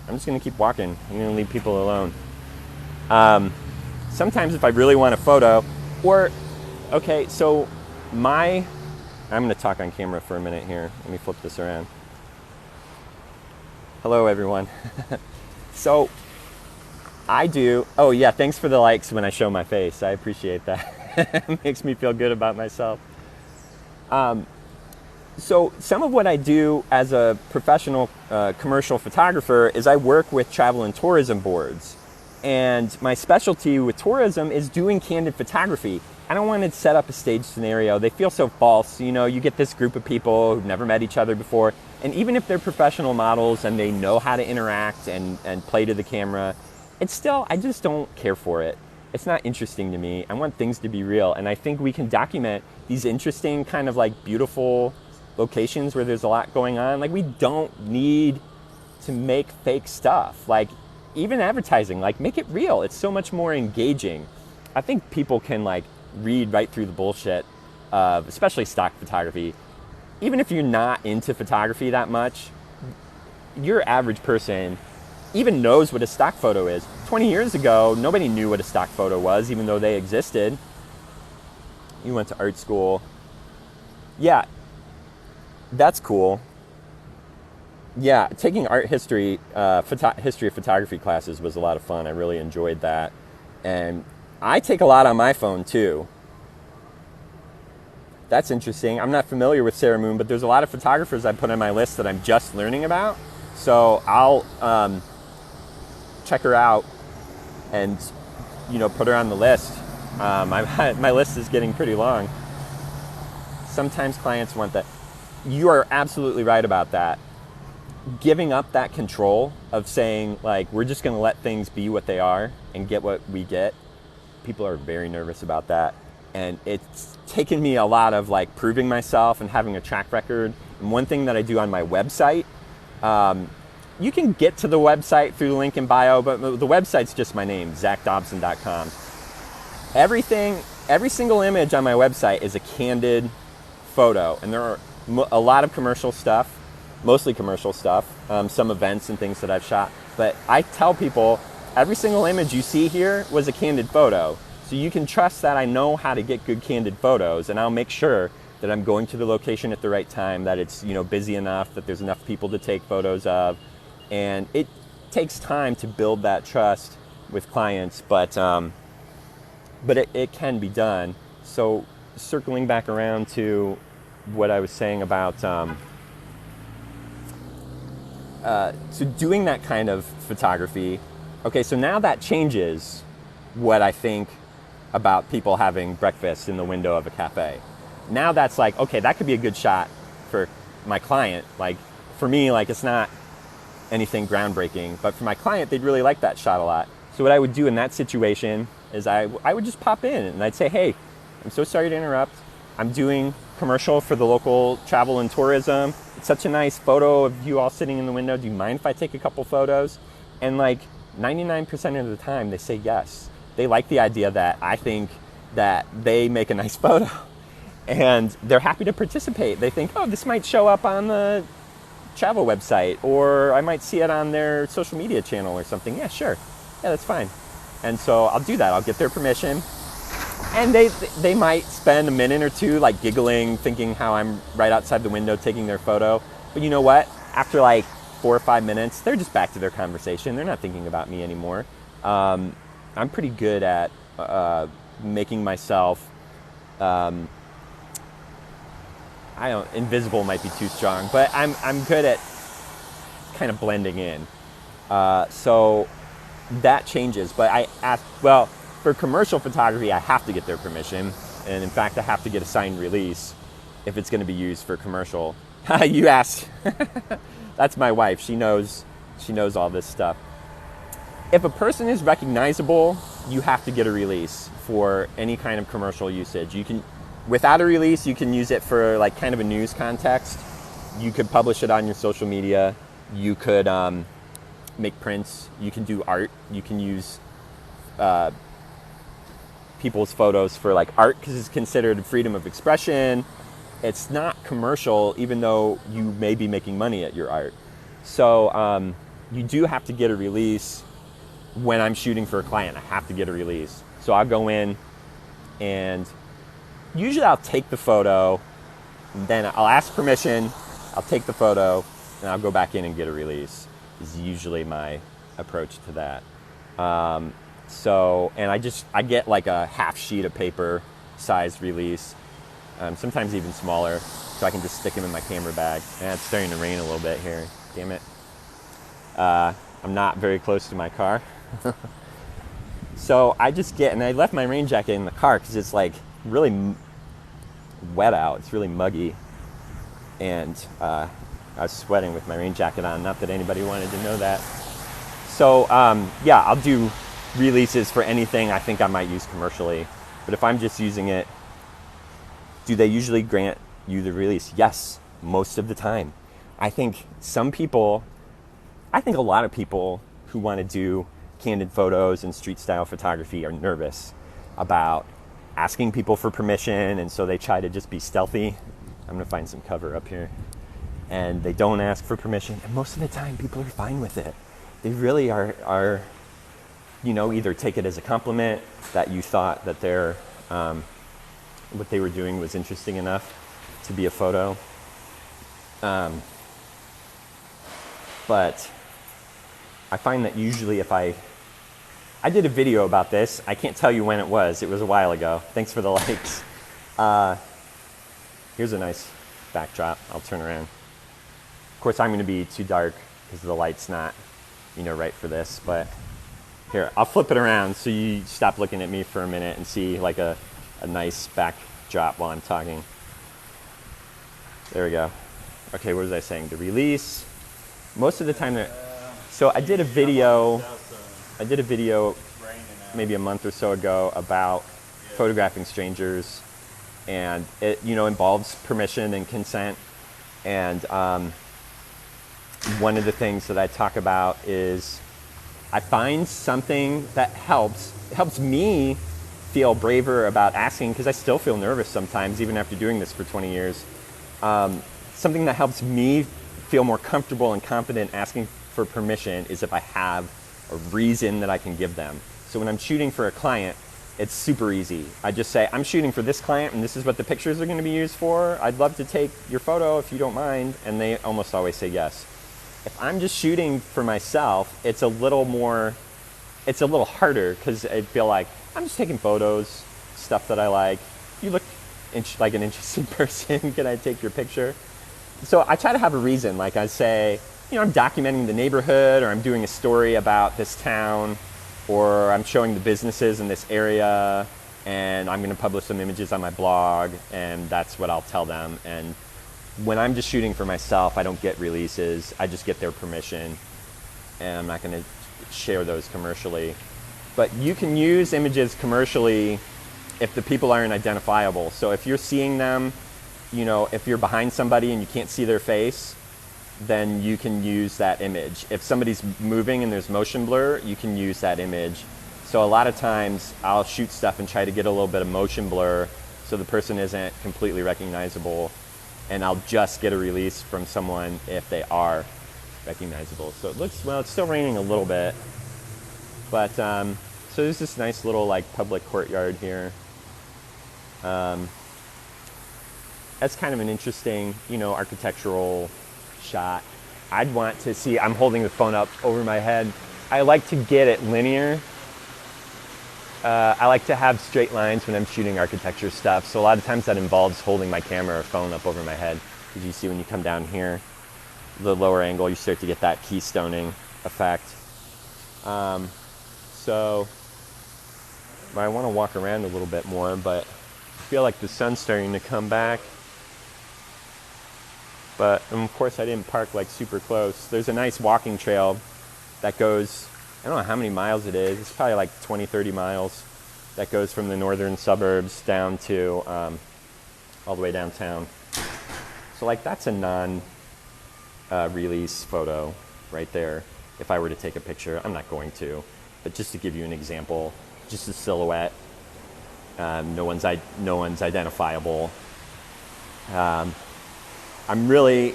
I'm just going to keep walking. I'm going to leave people alone. Sometimes if I really want a photo, I'm going to talk on camera for a minute here. Let me flip this around. Hello, everyone. So thanks for the likes when I show my face. I appreciate that. It makes me feel good about myself. So some of what I do as a professional commercial photographer is I work with travel and tourism boards. And my specialty with tourism is doing candid photography. I don't want to set up a stage scenario. They feel so false. You get this group of people who've never met each other before. And even if they're professional models and they know how to interact and play to the camera, it's still, I just don't care for it. It's not interesting to me. I want things to be real. And I think we can document these interesting kind of like beautiful locations where there's a lot going on. Like, we don't need to make fake stuff. Like, even advertising, like, make it real. It's so much more engaging. I think people can like read right through the bullshit of especially stock photography. Even if you're not into photography that much, your average person even knows what a stock photo is. 20 years ago, nobody knew what a stock photo was, even though they existed. You went to art school. Yeah, that's cool. Yeah, taking art history, history of photography classes was a lot of fun. I really enjoyed that. And I take a lot on my phone too. That's interesting. I'm not familiar with Sarah Moon, but there's a lot of photographers I put on my list that I'm just learning about. So I'll check her out and, put her on the list. My list is getting pretty long. Sometimes clients want that. You are absolutely right about that. Giving up that control of saying, like, we're just going to let things be what they are and get what we get. People are very nervous about that. And it's taken me a lot of, like, proving myself and having a track record. And one thing that I do on my website, you can get to the website through the link in bio, but the website's just my name, zachdobson.com. Every single image on my website is a candid photo. And there are a lot of commercial stuff, mostly commercial stuff, some events and things that I've shot. But I tell people, every single image you see here was a candid photo. So you can trust that I know how to get good candid photos, and I'll make sure that I'm going to the location at the right time, that it's busy enough, that there's enough people to take photos of. And it takes time to build that trust with clients, but it can be done. So circling back around to what I was saying about so doing that kind of photography. Okay, so now that changes what I think about people having breakfast in the window of a cafe. Now that's like, okay, that could be a good shot for my client. Like, for me, like, it's not anything groundbreaking, but for my client, they'd really like that shot a lot. So what I would do in that situation is I would just pop in and I'd say, hey, I'm so sorry to interrupt. I'm doing commercial for the local travel and tourism. It's such a nice photo of you all sitting in the window. Do you mind if I take a couple photos? And like 99% of the time, they say yes. They like the idea that I think that they make a nice photo, and they're happy to participate. They think, oh, this might show up on the travel website, or I might see it on their social media channel or something. Yeah, sure. Yeah, that's fine. And so I'll do that. I'll get their permission. And they might spend a minute or two like giggling, thinking how I'm right outside the window taking their photo. But you know what? After like 4 or 5 minutes, they're just back to their conversation. They're not thinking about me anymore. I'm pretty good at making myself, invisible might be too strong, but I'm good at kind of blending in. So that changes. But for commercial photography, I have to get their permission. And in fact, I have to get a signed release if it's going to be used for commercial. You asked. That's my wife. She knows all this stuff. If a person is recognizable, you have to get a release for any kind of commercial usage. Without a release, you can use it for like kind of a news context. You could publish it on your social media. You could make prints. You can do art. You can use people's photos for like art because it's considered freedom of expression. It's not commercial, even though you may be making money at your art. So you do have to get a release. When I'm shooting for a client, I have to get a release. So I'll go in and usually I'll take the photo, and then I'll ask permission, I'll take the photo, and I'll go back in and get a release is usually my approach to that. And I get like a half sheet of paper size release, sometimes even smaller, so I can just stick them in my camera bag. And it's starting to rain a little bit here, damn it. I'm not very close to my car. So I just and I left my rain jacket in the car because it's like really wet out. It's really muggy. And I was sweating with my rain jacket on. Not that anybody wanted to know that. So I'll do releases for anything I think I might use commercially. But if I'm just using it, do they usually grant you the release? Yes, most of the time. I think a lot of people who want to do candid photos and street style photography are nervous about asking people for permission, and so they try to just be stealthy. I'm going to find some cover up here. And they don't ask for permission, and most of the time people are fine with it. They really are either take it as a compliment that you thought that what they were doing was interesting enough to be a photo. But I find that usually if I did a video about this. I can't tell you when it was. It was a while ago. Thanks for the likes. Here's a nice backdrop. I'll turn around. Of course, I'm going to be too dark because the light's not, right for this. But here, I'll flip it around so you stop looking at me for a minute and see like a nice backdrop while I'm talking. There we go. Okay, what was I saying? The release. Most of the time, so I did a video maybe a month or so ago about photographing strangers, and it involves permission and consent. And one of the things that I talk about is I find something that helps me feel braver about asking, because I still feel nervous sometimes even after doing this for 20 years. Something that helps me feel more comfortable and confident asking for permission is if I have a reason that I can give them. So when I'm shooting for a client, it's super easy. I just say, I'm shooting for this client and this is what the pictures are going to be used for. I'd love to take your photo if you don't mind. And they almost always say yes. If I'm just shooting for myself, it's a little harder, because I feel like I'm just taking photos, stuff that I like. You look like an interesting person. Can I take your picture? So I try to have a reason. Like I say, I'm documenting the neighborhood, or I'm doing a story about this town, or I'm showing the businesses in this area, and I'm going to publish some images on my blog, and that's what I'll tell them. And when I'm just shooting for myself, I don't get releases. I just get their permission, and I'm not going to share those commercially. But you can use images commercially if the people aren't identifiable. So if you're seeing them, if you're behind somebody and you can't see their face, then you can use that image. If somebody's moving and there's motion blur, you can use that image. So a lot of times I'll shoot stuff and try to get a little bit of motion blur so the person isn't completely recognizable, and I'll just get a release from someone if they are recognizable. So it looks, well, it's still raining a little bit, but so there's this nice little like public courtyard here. That's kind of an interesting, architectural shot. I'd want to see, I'm holding the phone up over my head. I like to get it linear. I like to have straight lines when I'm shooting architecture stuff. So a lot of times that involves holding my camera or phone up over my head. As you see when you come down here, the lower angle, you start to get that keystoning effect. So I want to walk around a little bit more, but I feel like the sun's starting to come back. But of course I didn't park like super close. There's a nice walking trail that goes, I don't know how many miles it is. It's probably like 20, 30 miles that goes from the northern suburbs down to all the way downtown. So like that's a non-release photo right there. If I were to take a picture, I'm not going to, but just to give you an example, just a silhouette. No one's identifiable. I'm really,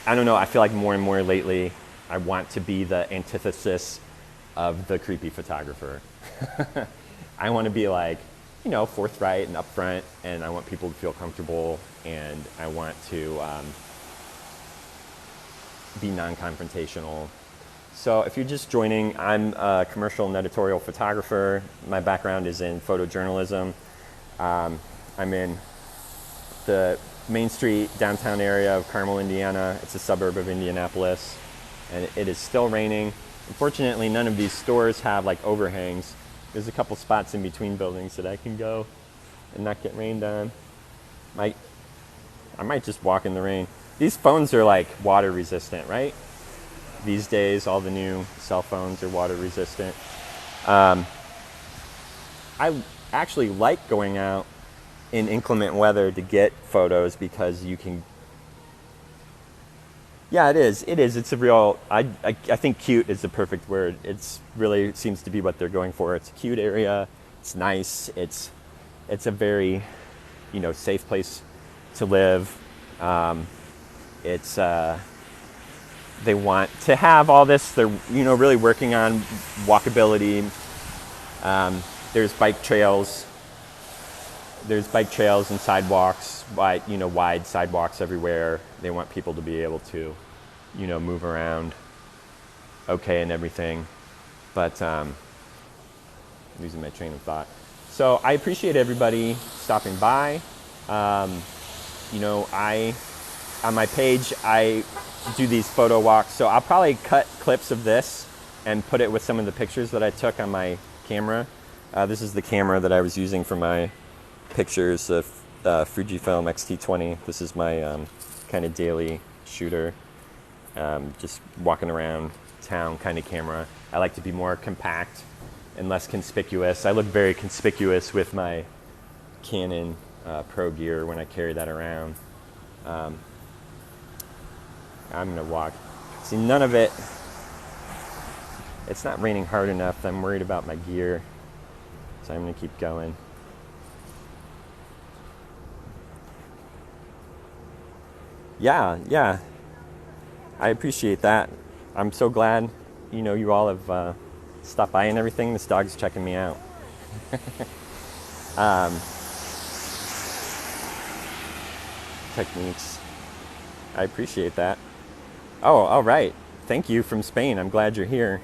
I don't know, I feel like more and more lately, I want to be the antithesis of the creepy photographer. I want to be like, forthright and upfront, and I want people to feel comfortable, and I want to be non-confrontational. So if you're just joining, I'm a commercial and editorial photographer. My background is in photojournalism. I'm in the Main Street downtown area of Carmel, Indiana. It's a suburb of Indianapolis, and it is still raining. Unfortunately, none of these stores have like overhangs. There's a couple spots in between buildings that I can go and not get rained on. I might just walk in the rain. These phones are like water resistant, right? These days, all the new cell phones are water resistant. I actually like going out in inclement weather to get photos, because you can, yeah, it is, it's a real, I think cute is the perfect word. It's really seems to be what they're going for. It's a cute area, it's nice, it's a very, safe place to live. They want to have all this, they're, really working on walkability. There's bike trails and sidewalks, wide sidewalks everywhere. They want people to be able to, move around okay and everything. But I'm losing my train of thought. So I appreciate everybody stopping by. on my page, I do these photo walks, so I'll probably cut clips of this and put it with some of the pictures that I took on my camera. This is the camera that I was using for my pictures, the Fujifilm X-T20. This is my kind of daily shooter, just walking around town kind of camera. I like to be more compact and less conspicuous. I look very conspicuous with my Canon Pro gear when I carry that around. I'm gonna walk. See, none of it, it's not raining hard enough. I'm worried about my gear, so I'm gonna keep going. Yeah, I appreciate that. I'm so glad, you all have stopped by and everything. This dog's checking me out. Techniques. I appreciate that. Oh, all right. Thank you from Spain. I'm glad you're here.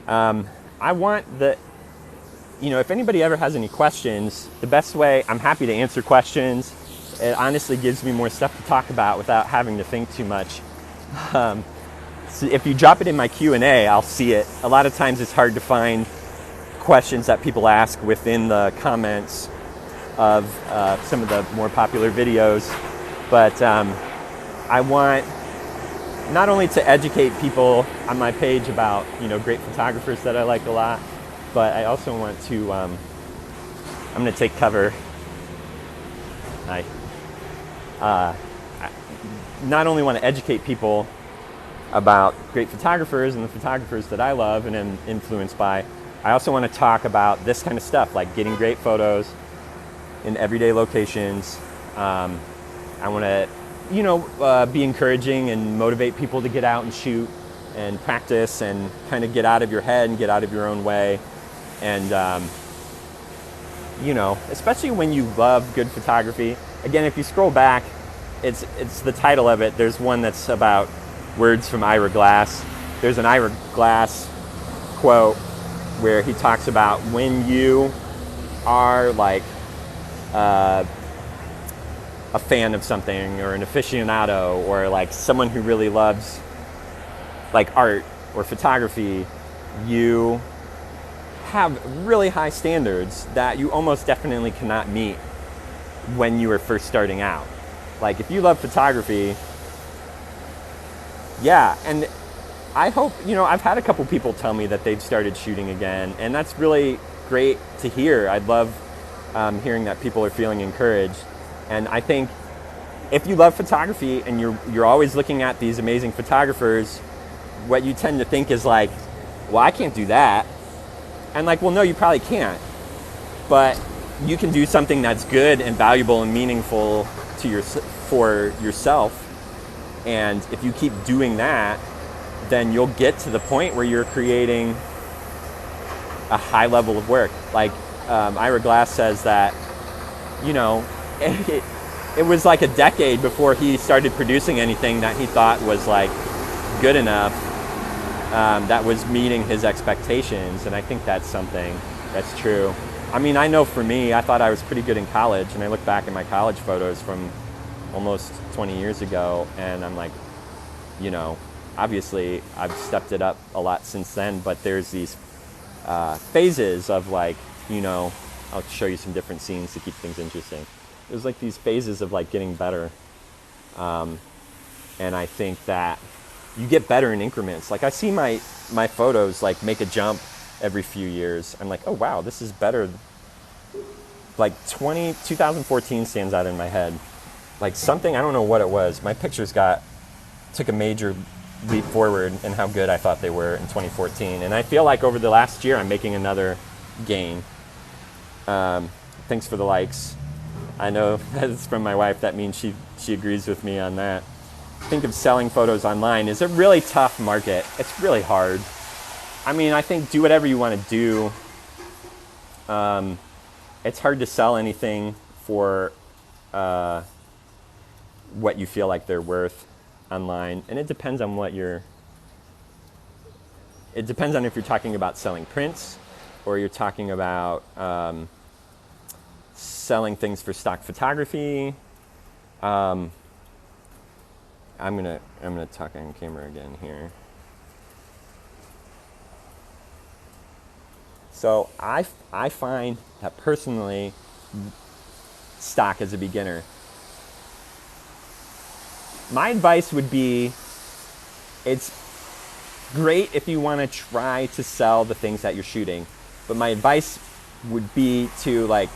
I want if anybody ever has any questions, the best way, I'm happy to answer questions. It honestly gives me more stuff to talk about without having to think too much. So if you drop it in my Q&A, I'll see it. A lot of times it's hard to find questions that people ask within the comments of some of the more popular videos. But I want not only to educate people on my page about great photographers that I like a lot, but I also want to I'm going to take cover. I not only want to educate people about great photographers and the photographers that I love and am influenced by, I also want to talk about this kind of stuff, like getting great photos in everyday locations. I want to be encouraging and motivate people to get out and shoot and practice and kind of get out of your head and get out of your own way. And especially when you love good photography. Again, if you scroll back, it's the title of it. There's one that's about words from Ira Glass. There's an Ira Glass quote where he talks about when you are like a fan of something or an aficionado or like someone who really loves like art or photography, you have really high standards that you almost definitely cannot meet when you are first starting out. Like if you love photography, yeah, and I hope, I've had a couple people tell me that they've started shooting again, and that's really great to hear. I love hearing that people are feeling encouraged. And I think if you love photography and you're always looking at these amazing photographers, what you tend to think is like, well, I can't do that. And like, well, no, you probably can't. But you can do something that's good and valuable and meaningful for yourself. And if you keep doing that, then you'll get to the point where you're creating a high level of work. Like Ira Glass says that, it was like a decade before he started producing anything that he thought was like good enough, that was meeting his expectations. And I think that's something that's true. I mean, I know for me, I thought I was pretty good in college, and I look back at my college photos from almost 20 years ago, and I'm like, obviously I've stepped it up a lot since then, but there's these phases of like, I'll show you some different scenes to keep things interesting. There's like these phases of like getting better. And I think that you get better in increments. Like I see my photos like make a jump every few years. I'm like, oh wow, this is better. Like 2014 stands out in my head. Like something, I don't know what it was. My pictures took a major leap forward in how good I thought they were in 2014. And I feel like over the last year, I'm making another gain. Thanks for the likes. I know that's from my wife. That means she agrees with me on that. Think of selling photos online is a really tough market. It's really hard. I mean, I think do whatever you want to do. It's hard to sell anything for what you feel like they're worth online, and it depends on it depends on if you're talking about selling prints or you're talking about selling things for stock photography. I'm gonna talk on camera again here. So I find that personally, stock as a beginner, my advice would be, it's great if you want to try to sell the things that you're shooting, but my advice would be to, like,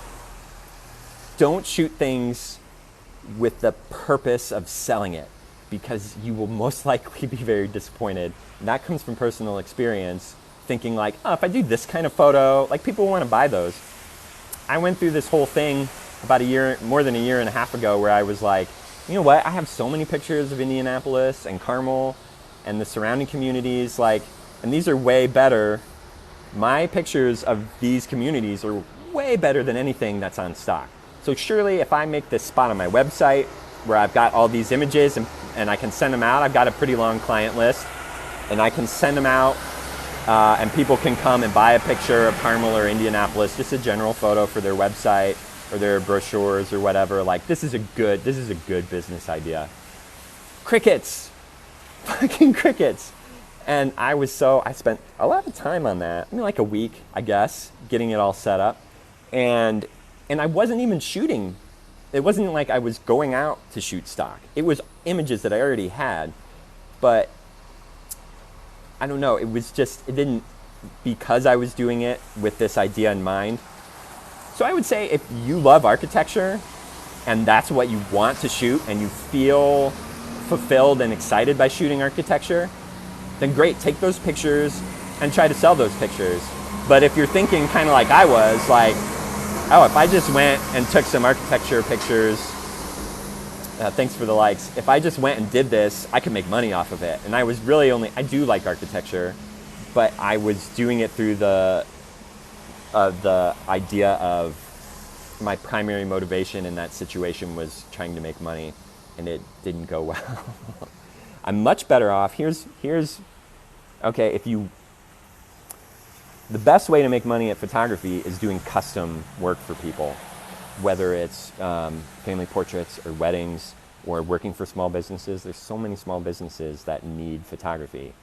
don't shoot things with the purpose of selling it, because you will most likely be very disappointed. And that comes from personal experience, thinking like, oh, if I do this kind of photo, like, people want to buy those. I went through this whole thing about more than a year and a half ago, where I was like, you know what, I have so many pictures of Indianapolis and Carmel and the surrounding communities, like, and these are way better. My pictures of these communities are way better than anything that's on stock. So surely if I make this spot on my website where I've got all these images and I can send them out, I've got a pretty long client list, and I can send them out and people can come and buy a picture of Carmel or Indianapolis, just a general photo for their website or their brochures or whatever. Like, this is a good business idea. Crickets, fucking crickets. And I spent a lot of time on that. I mean, like a week, I guess, getting it all set up. And I wasn't even shooting. It wasn't like I was going out to shoot stock. It was images that I already had. But I don't know, because I was doing it with this idea in mind. So I would say, if you love architecture and that's what you want to shoot and you feel fulfilled and excited by shooting architecture, then great, take those pictures and try to sell those pictures. But if you're thinking kind of like I was, like, oh, if I just went and took some architecture pictures, thanks for the likes. If I just went and did this, I could make money off of it. And I do like architecture, but I was doing it through the idea of my primary motivation in that situation was trying to make money, and it didn't go well. I'm much better off. Okay, the best way to make money at photography is doing custom work for people, whether it's family portraits or weddings or working for small businesses. There's so many small businesses that need photography.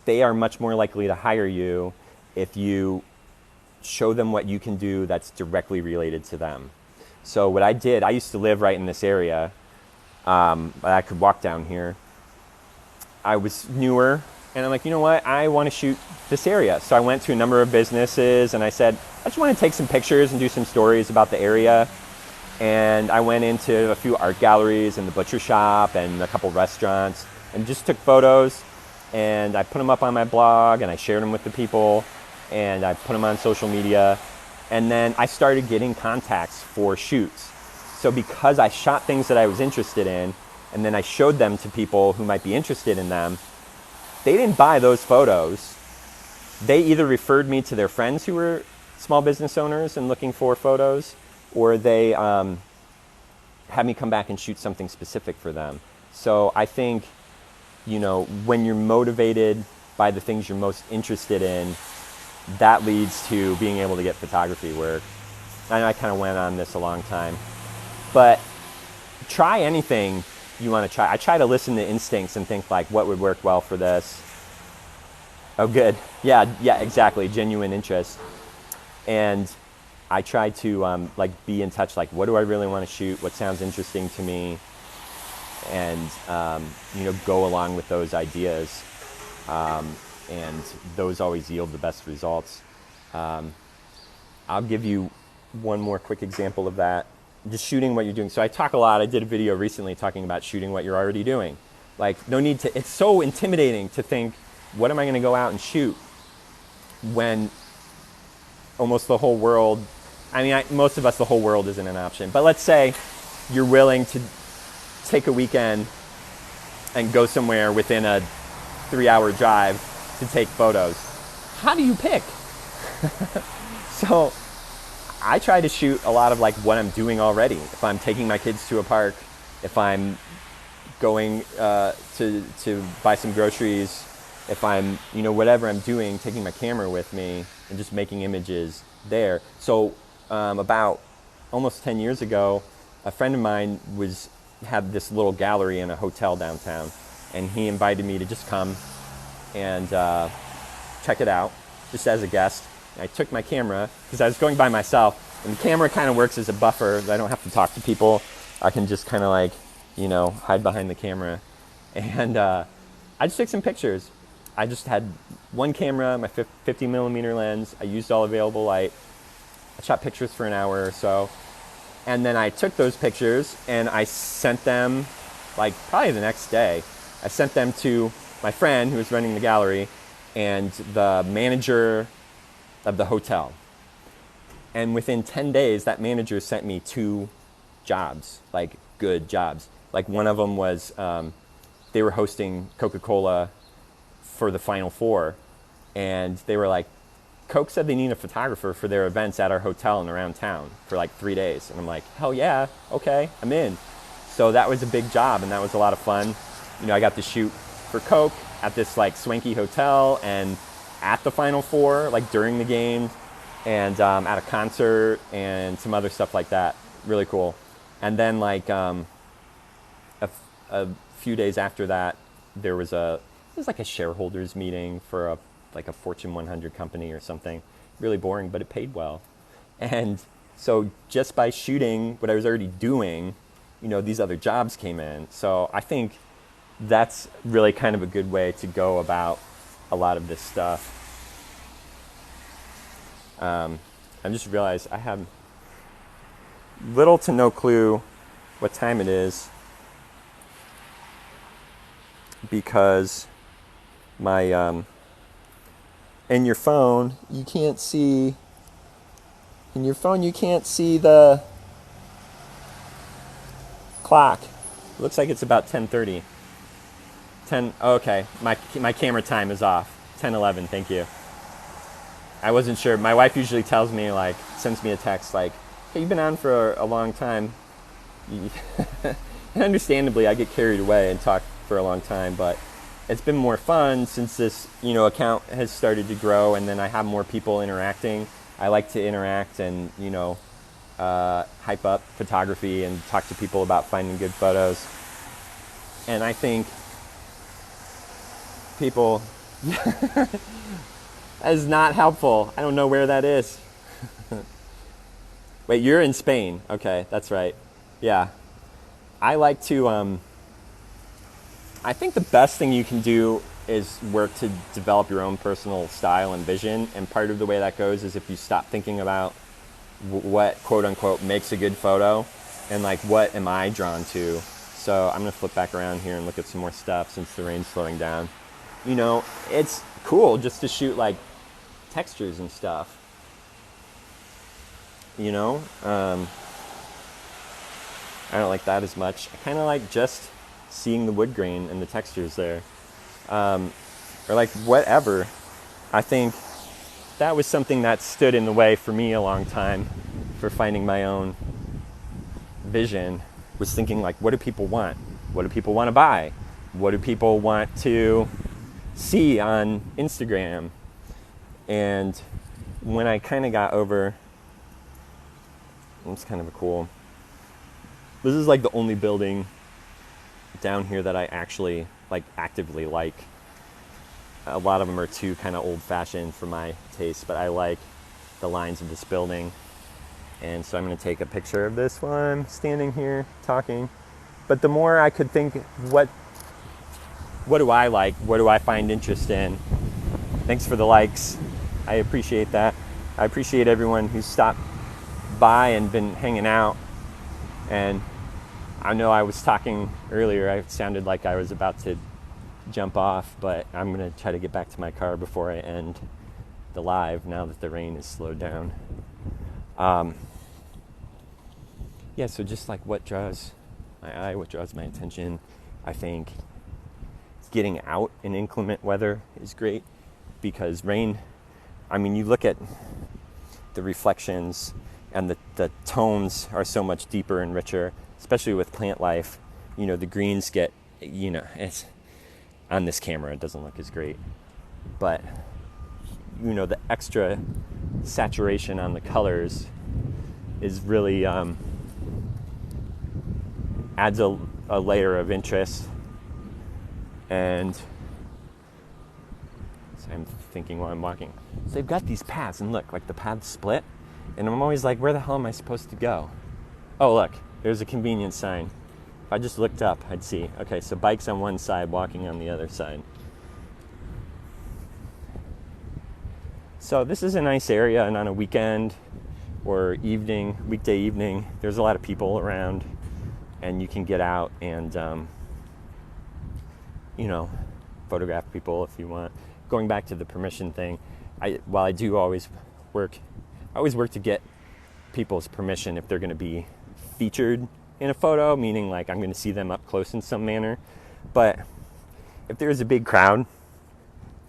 They are much more likely to hire you if you show them what you can do that's directly related to them. So what I did, I used to live right in this area. I could walk down here. I was newer, and I'm like, you know what? I want to shoot this area. So I went to a number of businesses, and I said, I just want to take some pictures and do some stories about the area. And I went into a few art galleries and the butcher shop and a couple restaurants and just took photos. And I put them up on my blog, and I shared them with the people, and I put them on social media. And then I started getting contacts for shoots. So because I shot things that I was interested in, and then I showed them to people who might be interested in them, they didn't buy those photos. They either referred me to their friends who were small business owners and looking for photos, or they had me come back and shoot something specific for them. So I think, when you're motivated by the things you're most interested in, that leads to being able to get photography work. And I kind of went on this a long time. But try anything you want to try. I try to listen to instincts and think, like, what would work well for this? Oh, good. Yeah, exactly. Genuine interest. And I try to be in touch, like, what do I really want to shoot? What sounds interesting to me? And, go along with those ideas. And those always yield the best results. I'll give you one more quick example of that. Just shooting what you're doing. So I talk a lot. I did a video recently talking about shooting what you're already doing. Like, no need to, it's so intimidating to think, what am I going to go out and shoot when almost the whole world, most of us, the whole world isn't an option. But let's say you're willing to take a weekend and go somewhere within a 3-hour drive to take photos. How do you pick? So I try to shoot a lot of what I'm doing already. If I'm taking my kids to a park, if I'm going to buy some groceries, if I'm, whatever I'm doing, taking my camera with me and just making images there. So about almost 10 years ago, a friend of mine had this little gallery in a hotel downtown, and he invited me to just come and check it out, just as a guest. I took my camera, because I was going by myself, and the camera kind of works as a buffer. I don't have to talk to people. I can just kind of like, hide behind the camera. And I just took some pictures. I just had one camera, my 50 millimeter lens. I used all available light. I shot pictures for an hour or so. And then I took those pictures and I sent them, like probably the next day, I sent them to my friend who was running the gallery and the manager of the hotel. And within 10 days, that manager sent me 2 jobs, like good jobs. Like one of them was, they were hosting Coca-Cola for the Final Four. And they were like, Coke said they need a photographer for their events at our hotel and around town for like 3 days. And I'm like, hell yeah, okay, I'm in. So that was a big job and that was a lot of fun. I got to shoot for Coke at this like swanky hotel and at the Final Four, like during the game, and at a concert and some other stuff like that. Really cool. And then like a few days after that, there was like a shareholders meeting for like a Fortune 100 company or something. Really boring, but it paid well. And so just by shooting what I was already doing, these other jobs came in. So I think that's really kind of a good way to go about a lot of this stuff. I just realized I have little to no clue what time it is because my in your phone you can't see the clock. It looks like it's about 10:30. Okay, my camera time is off. 10:11, thank you. I wasn't sure. My wife usually tells me, like, sends me a text like, hey, you've been on for a long time. And understandably, I get carried away and talk for a long time, but it's been more fun since this, account has started to grow and then I have more people interacting. I like to interact and, hype up photography and talk to people about finding good photos. And I think people... That is not helpful. I don't know where that is. Wait, you're in Spain. Okay, that's right. Yeah. I like to, I think the best thing you can do is work to develop your own personal style and vision. And part of the way that goes is if you stop thinking about what, quote unquote, makes a good photo and like, what am I drawn to? So I'm going to flip back around here and look at some more stuff since the rain's slowing down. It's cool just to shoot like textures and stuff. I don't like that as much. I kind of like just seeing the wood grain and the textures there. Or like whatever. I think that was something that stood in the way for me a long time for finding my own vision, was thinking like, what do people want? What do people want to buy? What do people want to see on Instagram? And when I kind of got over, it's kind of a cool, this is like the only building down here that I actually like actively like. A lot of them are too kind of old-fashioned for my taste, but I like the lines of this building. And so I'm going to take a picture of this while I'm standing here talking. But the more I could think, what do I like? What do I find interest in? Thanks for the likes. I appreciate that. I appreciate everyone who's stopped by and been hanging out. And I know I was talking earlier, I sounded like I was about to jump off, but I'm going to try to get back to my car before I end the live now that the rain is slowed down. Yeah, so just like what draws my eye, what draws my attention, I think getting out in inclement weather is great because rain, you look at the reflections and the tones are so much deeper and richer, especially with plant life. The greens get, it's on this camera, it doesn't look as great, but the extra saturation on the colors is really adds a layer of interest. And so I'm thinking while I'm walking. So they've got these paths, and look, like the paths split. And I'm always like, where the hell am I supposed to go? Oh, look, there's a convenience sign. If I just looked up, I'd see. Okay, so bikes on one side, walking on the other side. So this is a nice area, and on a weekend or evening, weekday evening, there's a lot of people around, and you can get out and, photograph people if you want. Going back to the permission thing, while I do always work to get people's permission if they're going to be featured in a photo, meaning like I'm going to see them up close in some manner. But if there's a big crowd,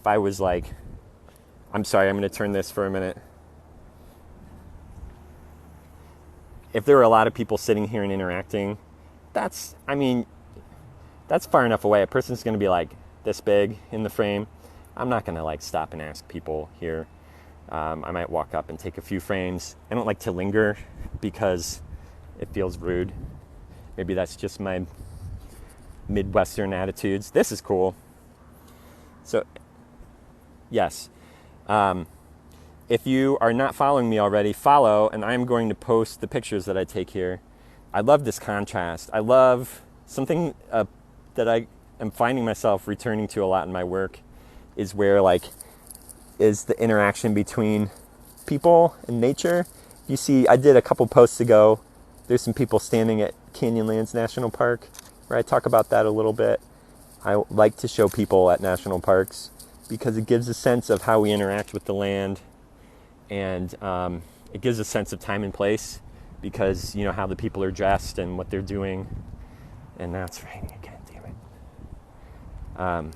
if I was like, I'm sorry, I'm going to turn this for a minute. If there were a lot of people sitting here and interacting, that's far enough away. A person's going to be like this big in the frame. I'm not going to like stop and ask people here. I might walk up and take a few frames. I don't like to linger because it feels rude. Maybe that's just my Midwestern attitudes. This is cool. So, yes. If you are not following me already, follow, and I'm going to post the pictures that I take here. I love this contrast. I love something that I am finding myself returning to a lot in my work is the interaction between people and nature. You see, I did a couple posts ago, there's some people standing at Canyonlands National Park, where I talk about that a little bit. I like to show people at national parks because it gives a sense of how we interact with the land, and it gives a sense of time and place because you know how the people are dressed and what they're doing. And now it's raining again, damn it.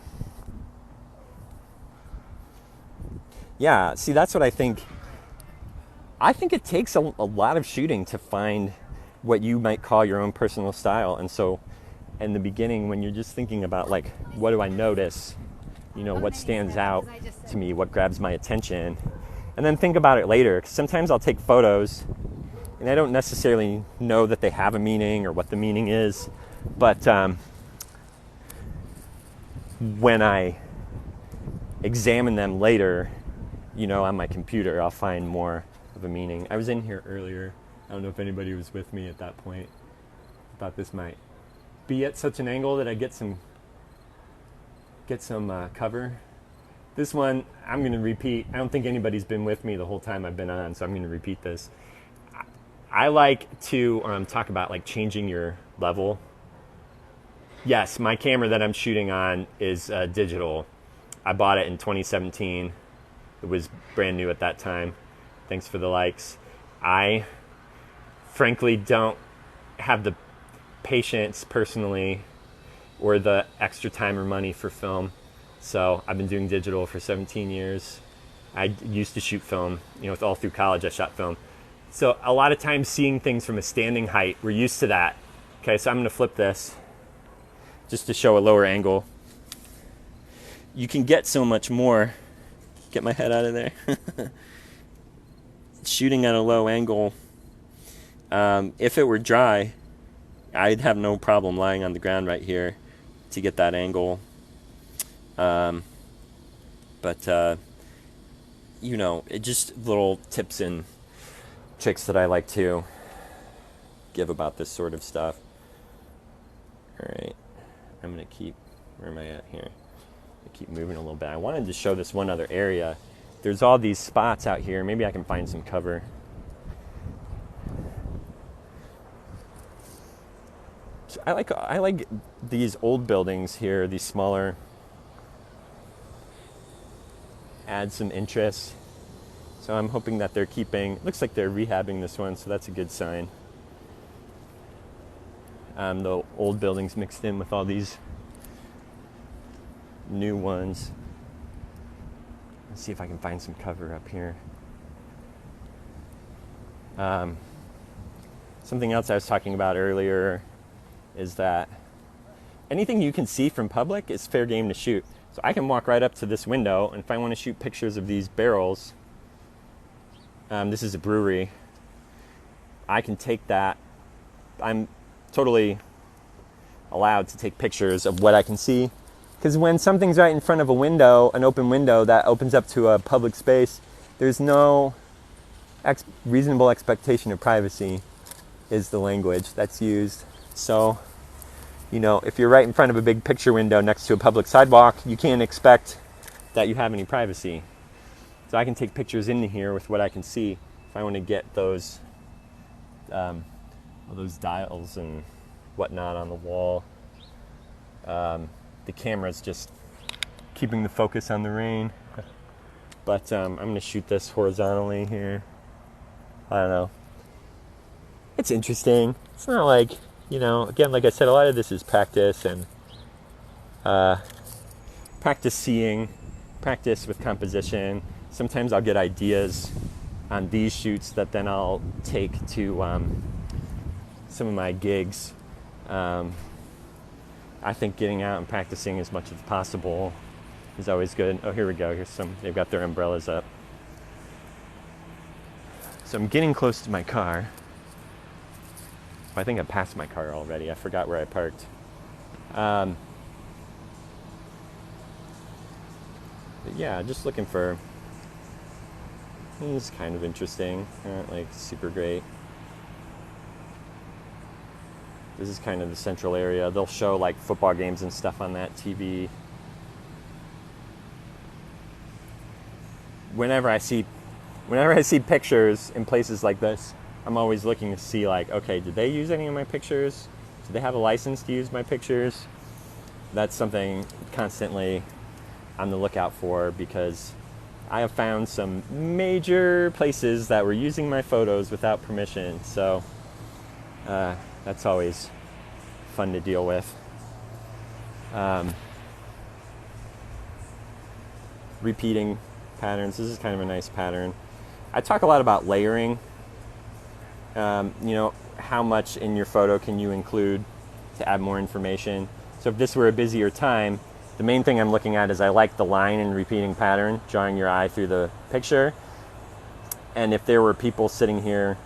Yeah, see, that's what I think. I think it takes a lot of shooting to find what you might call your own personal style. And so in the beginning, when you're just thinking about like, what do I notice? You know, what stands out to me? What grabs my attention? And then think about it later. 'Cause sometimes I'll take photos and I don't necessarily know that they have a meaning or what the meaning is. But when I examine them later, you know, on my computer, I'll find more of a meaning. I was in here earlier. I don't know if anybody was with me at that point. I thought this might be at such an angle that I get some cover. This one, I'm going to repeat. I don't think anybody's been with me the whole time I've been on, so I'm going to repeat this. I like to talk about like changing your level. Yes, my camera that I'm shooting on is digital. I bought it in 2017. It was brand new at that time. Thanks for the likes. I frankly don't have the patience personally or the extra time or money for film. So I've been doing digital for 17 years. I used to shoot film, you know, all through college I shot film. So a lot of times seeing things from a standing height, we're used to that. Okay, so I'm gonna flip this just to show a lower angle. You can get so much more. Get my head out of there. Shooting at a low angle. If it were dry, I'd have no problem lying on the ground right here to get that angle. You know, it just little tips and tricks that I like to give about this sort of stuff. All right, I'm gonna keep. Where am I at here? Keep moving a little bit. I wanted to show this one other area. There's all these spots out here. Maybe I can find some cover. So I like these old buildings here, these smaller. Add some interest. So I'm hoping that they're keeping, looks like they're rehabbing this one, so that's a good sign. The old buildings mixed in with all these new ones. Let's see if I can find some cover up here. Something else I was talking about earlier is that anything you can see from public is fair game to shoot. So I can walk right up to this window, and if I want to shoot pictures of these barrels, this is a brewery. I can take that. I'm totally allowed to take pictures of what I can see. Because when something's right in front of a window, an open window that opens up to a public space, there's no reasonable expectation of privacy is the language that's used. So, if you're right in front of a big picture window next to a public sidewalk, you can't expect that you have any privacy. So I can take pictures into here with what I can see. If I want to get those dials and whatnot on the wall, the camera's just keeping the focus on the rain. But I'm going to shoot this horizontally here. I don't know. It's interesting. It's not like, again, like I said, a lot of this is practice and practice seeing, practice with composition. Sometimes I'll get ideas on these shoots that then I'll take to some of my gigs. I think getting out and practicing as much as possible is always good. Oh, here we go. They've got their umbrellas up. So I'm getting close to my car. I think I passed my car already. I forgot where I parked. But yeah, just looking for... This is kind of interesting. Not like super great. This is kind of the central area. They'll show like football games and stuff on that TV. Whenever I see pictures in places like this, I'm always looking to see like, okay, did they use any of my pictures? Do they have a license to use my pictures? That's something constantly on the lookout for, because I have found some major places that were using my photos without permission. So that's always fun to deal with. Repeating patterns. This is kind of a nice pattern. I talk a lot about layering. How much in your photo can you include to add more information? So if this were a busier time, the main thing I'm looking at is I like the line and repeating pattern, drawing your eye through the picture. And if there were people sitting here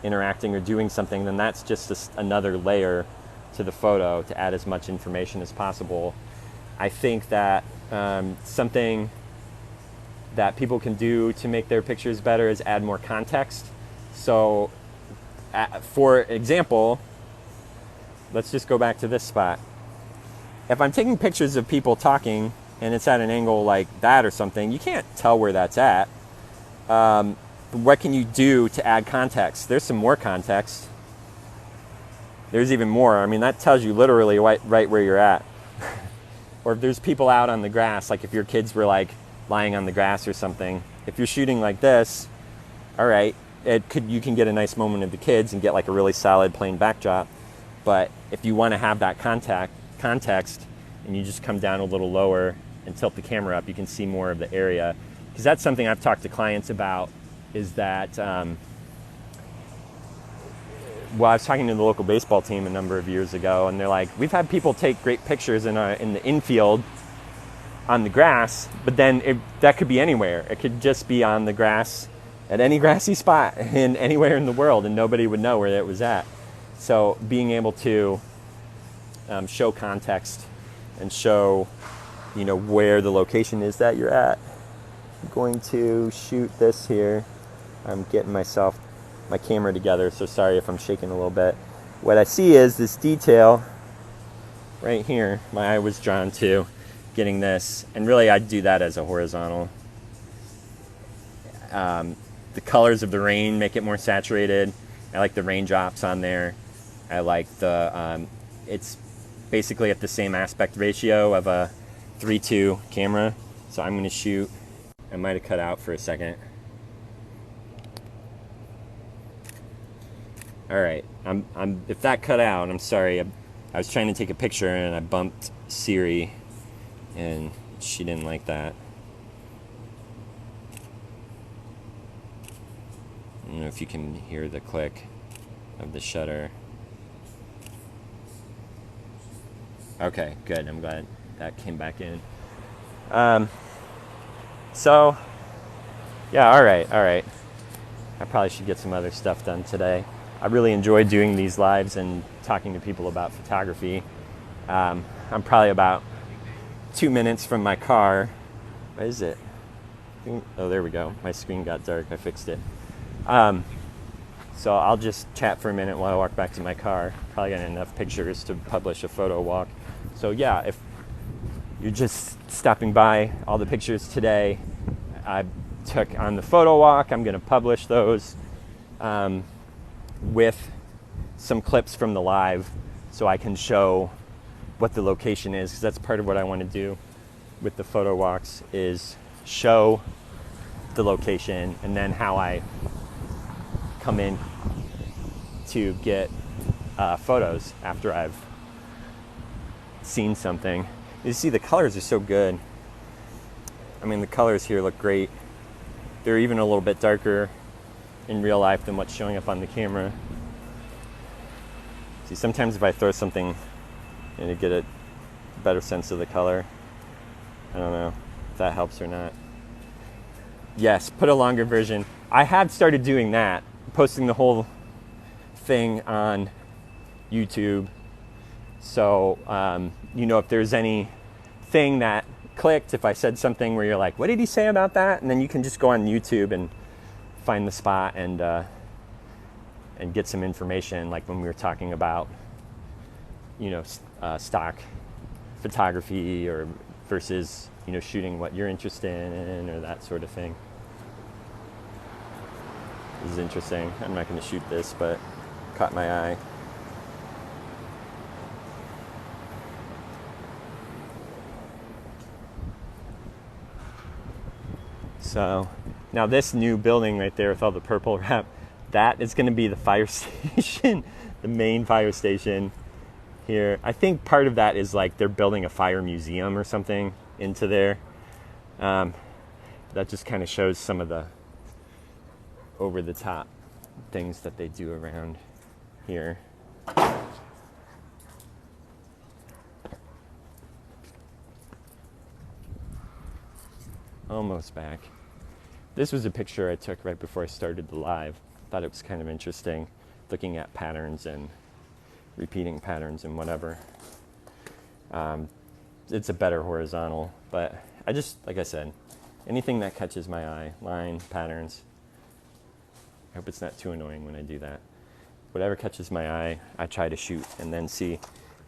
interacting or doing something, then that's just another layer to the photo to add as much information as possible. I think that something that people can do to make their pictures better is add more context. So for example, let's just go back to this spot. If I'm taking pictures of people talking and it's at an angle like that or something, you can't tell where that's at. What can you do to add context? There's some more context. There's even more. I mean, that tells you literally right where you're at. Or if there's people out on the grass, like if your kids were like lying on the grass or something, if you're shooting like this, all right, you can get a nice moment of the kids and get like a really solid plain backdrop. But if you want to have that context and you just come down a little lower and tilt the camera up, you can see more of the area. Because that's something I've talked to clients about, is that I was talking to the local baseball team a number of years ago, and they're like, we've had people take great pictures in the infield on the grass, but then that could be anywhere. It could just be on the grass at any grassy spot in anywhere in the world, and nobody would know where it was at. So being able to show context and show, where the location is that you're at. I'm going to shoot this here. I'm getting my camera together, so sorry if I'm shaking a little bit. What I see is this detail right here. My eye was drawn to getting this, and really I'd do that as a horizontal. The colors of the rain make it more saturated. I like the raindrops on there. I like it's basically at the same aspect ratio of a 3:2 camera. So I'm going to shoot. I might have cut out for a second. All right. If that cut out, I'm sorry. I was trying to take a picture and I bumped Siri, and she didn't like that. I don't know if you can hear the click of the shutter. Okay, good. I'm glad that came back in. So, yeah, all right. I probably should get some other stuff done today. I really enjoy doing these lives and talking to people about photography. I'm probably about 2 minutes from my car. What is it? Oh, there we go. My screen got dark. I fixed it. So I'll just chat for a minute while I walk back to my car. Probably got enough pictures to publish a photo walk. So yeah, if you're just stopping by, all the pictures today I took on the photo walk, I'm going to publish those with some clips from the live so I can show what the location is, because that's part of what I want to do with the photo walks, is show the location and then how I come in to get photos after I've seen something. You see the colors are so good. I mean, the colors here look great. They're even a little bit darker in real life than what's showing up on the camera. See, sometimes if I throw something and you get a better sense of the color. I don't know if that helps or not. Yes, put a longer version. I have started doing that, posting the whole thing on YouTube. So, if there's anything that clicked, if I said something where you're like, what did he say about that? And then you can just go on YouTube and find the spot and get some information, like when we were talking about, stock photography or versus, shooting what you're interested in or that sort of thing. This is interesting. I'm not going to shoot this, but caught my eye. So now this new building right there with all the purple wrap, that is going to be the fire station, the main fire station here. I think part of that is like they're building a fire museum or something into there. That just kind of shows some of the over-the-top things that they do around here. Almost back. This was a picture I took right before I started the live. Thought it was kind of interesting, looking at patterns and repeating patterns and whatever. It's a better horizontal, but I just, like I said, anything that catches my eye, line, patterns. I hope it's not too annoying when I do that. Whatever catches my eye, I try to shoot and then see.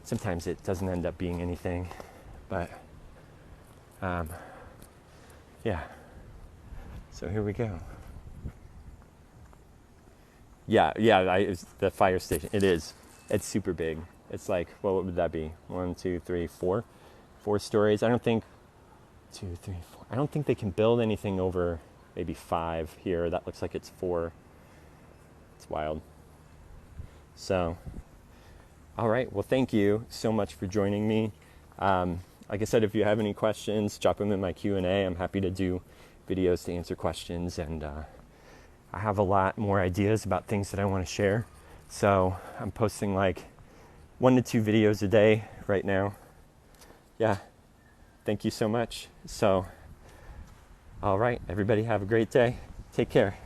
Sometimes it doesn't end up being anything, but yeah. So here we go. Yeah, it's the fire station. It is. It's super big. It's like, well, what would that be? 1, 2, 3, 4? 4 stories. I don't think 2, 3, 4. I don't think they can build anything over maybe 5 here. That looks like it's 4. It's wild. So, all right. Well, thank you so much for joining me. Like I said, if you have any questions, drop them in my Q&A. I'm happy to do videos to answer questions, and I have a lot more ideas about things that I want to share. So I'm posting like 1 to 2 videos a day right now. Yeah. Thank you so much. So, all right, everybody have a great day. Take care.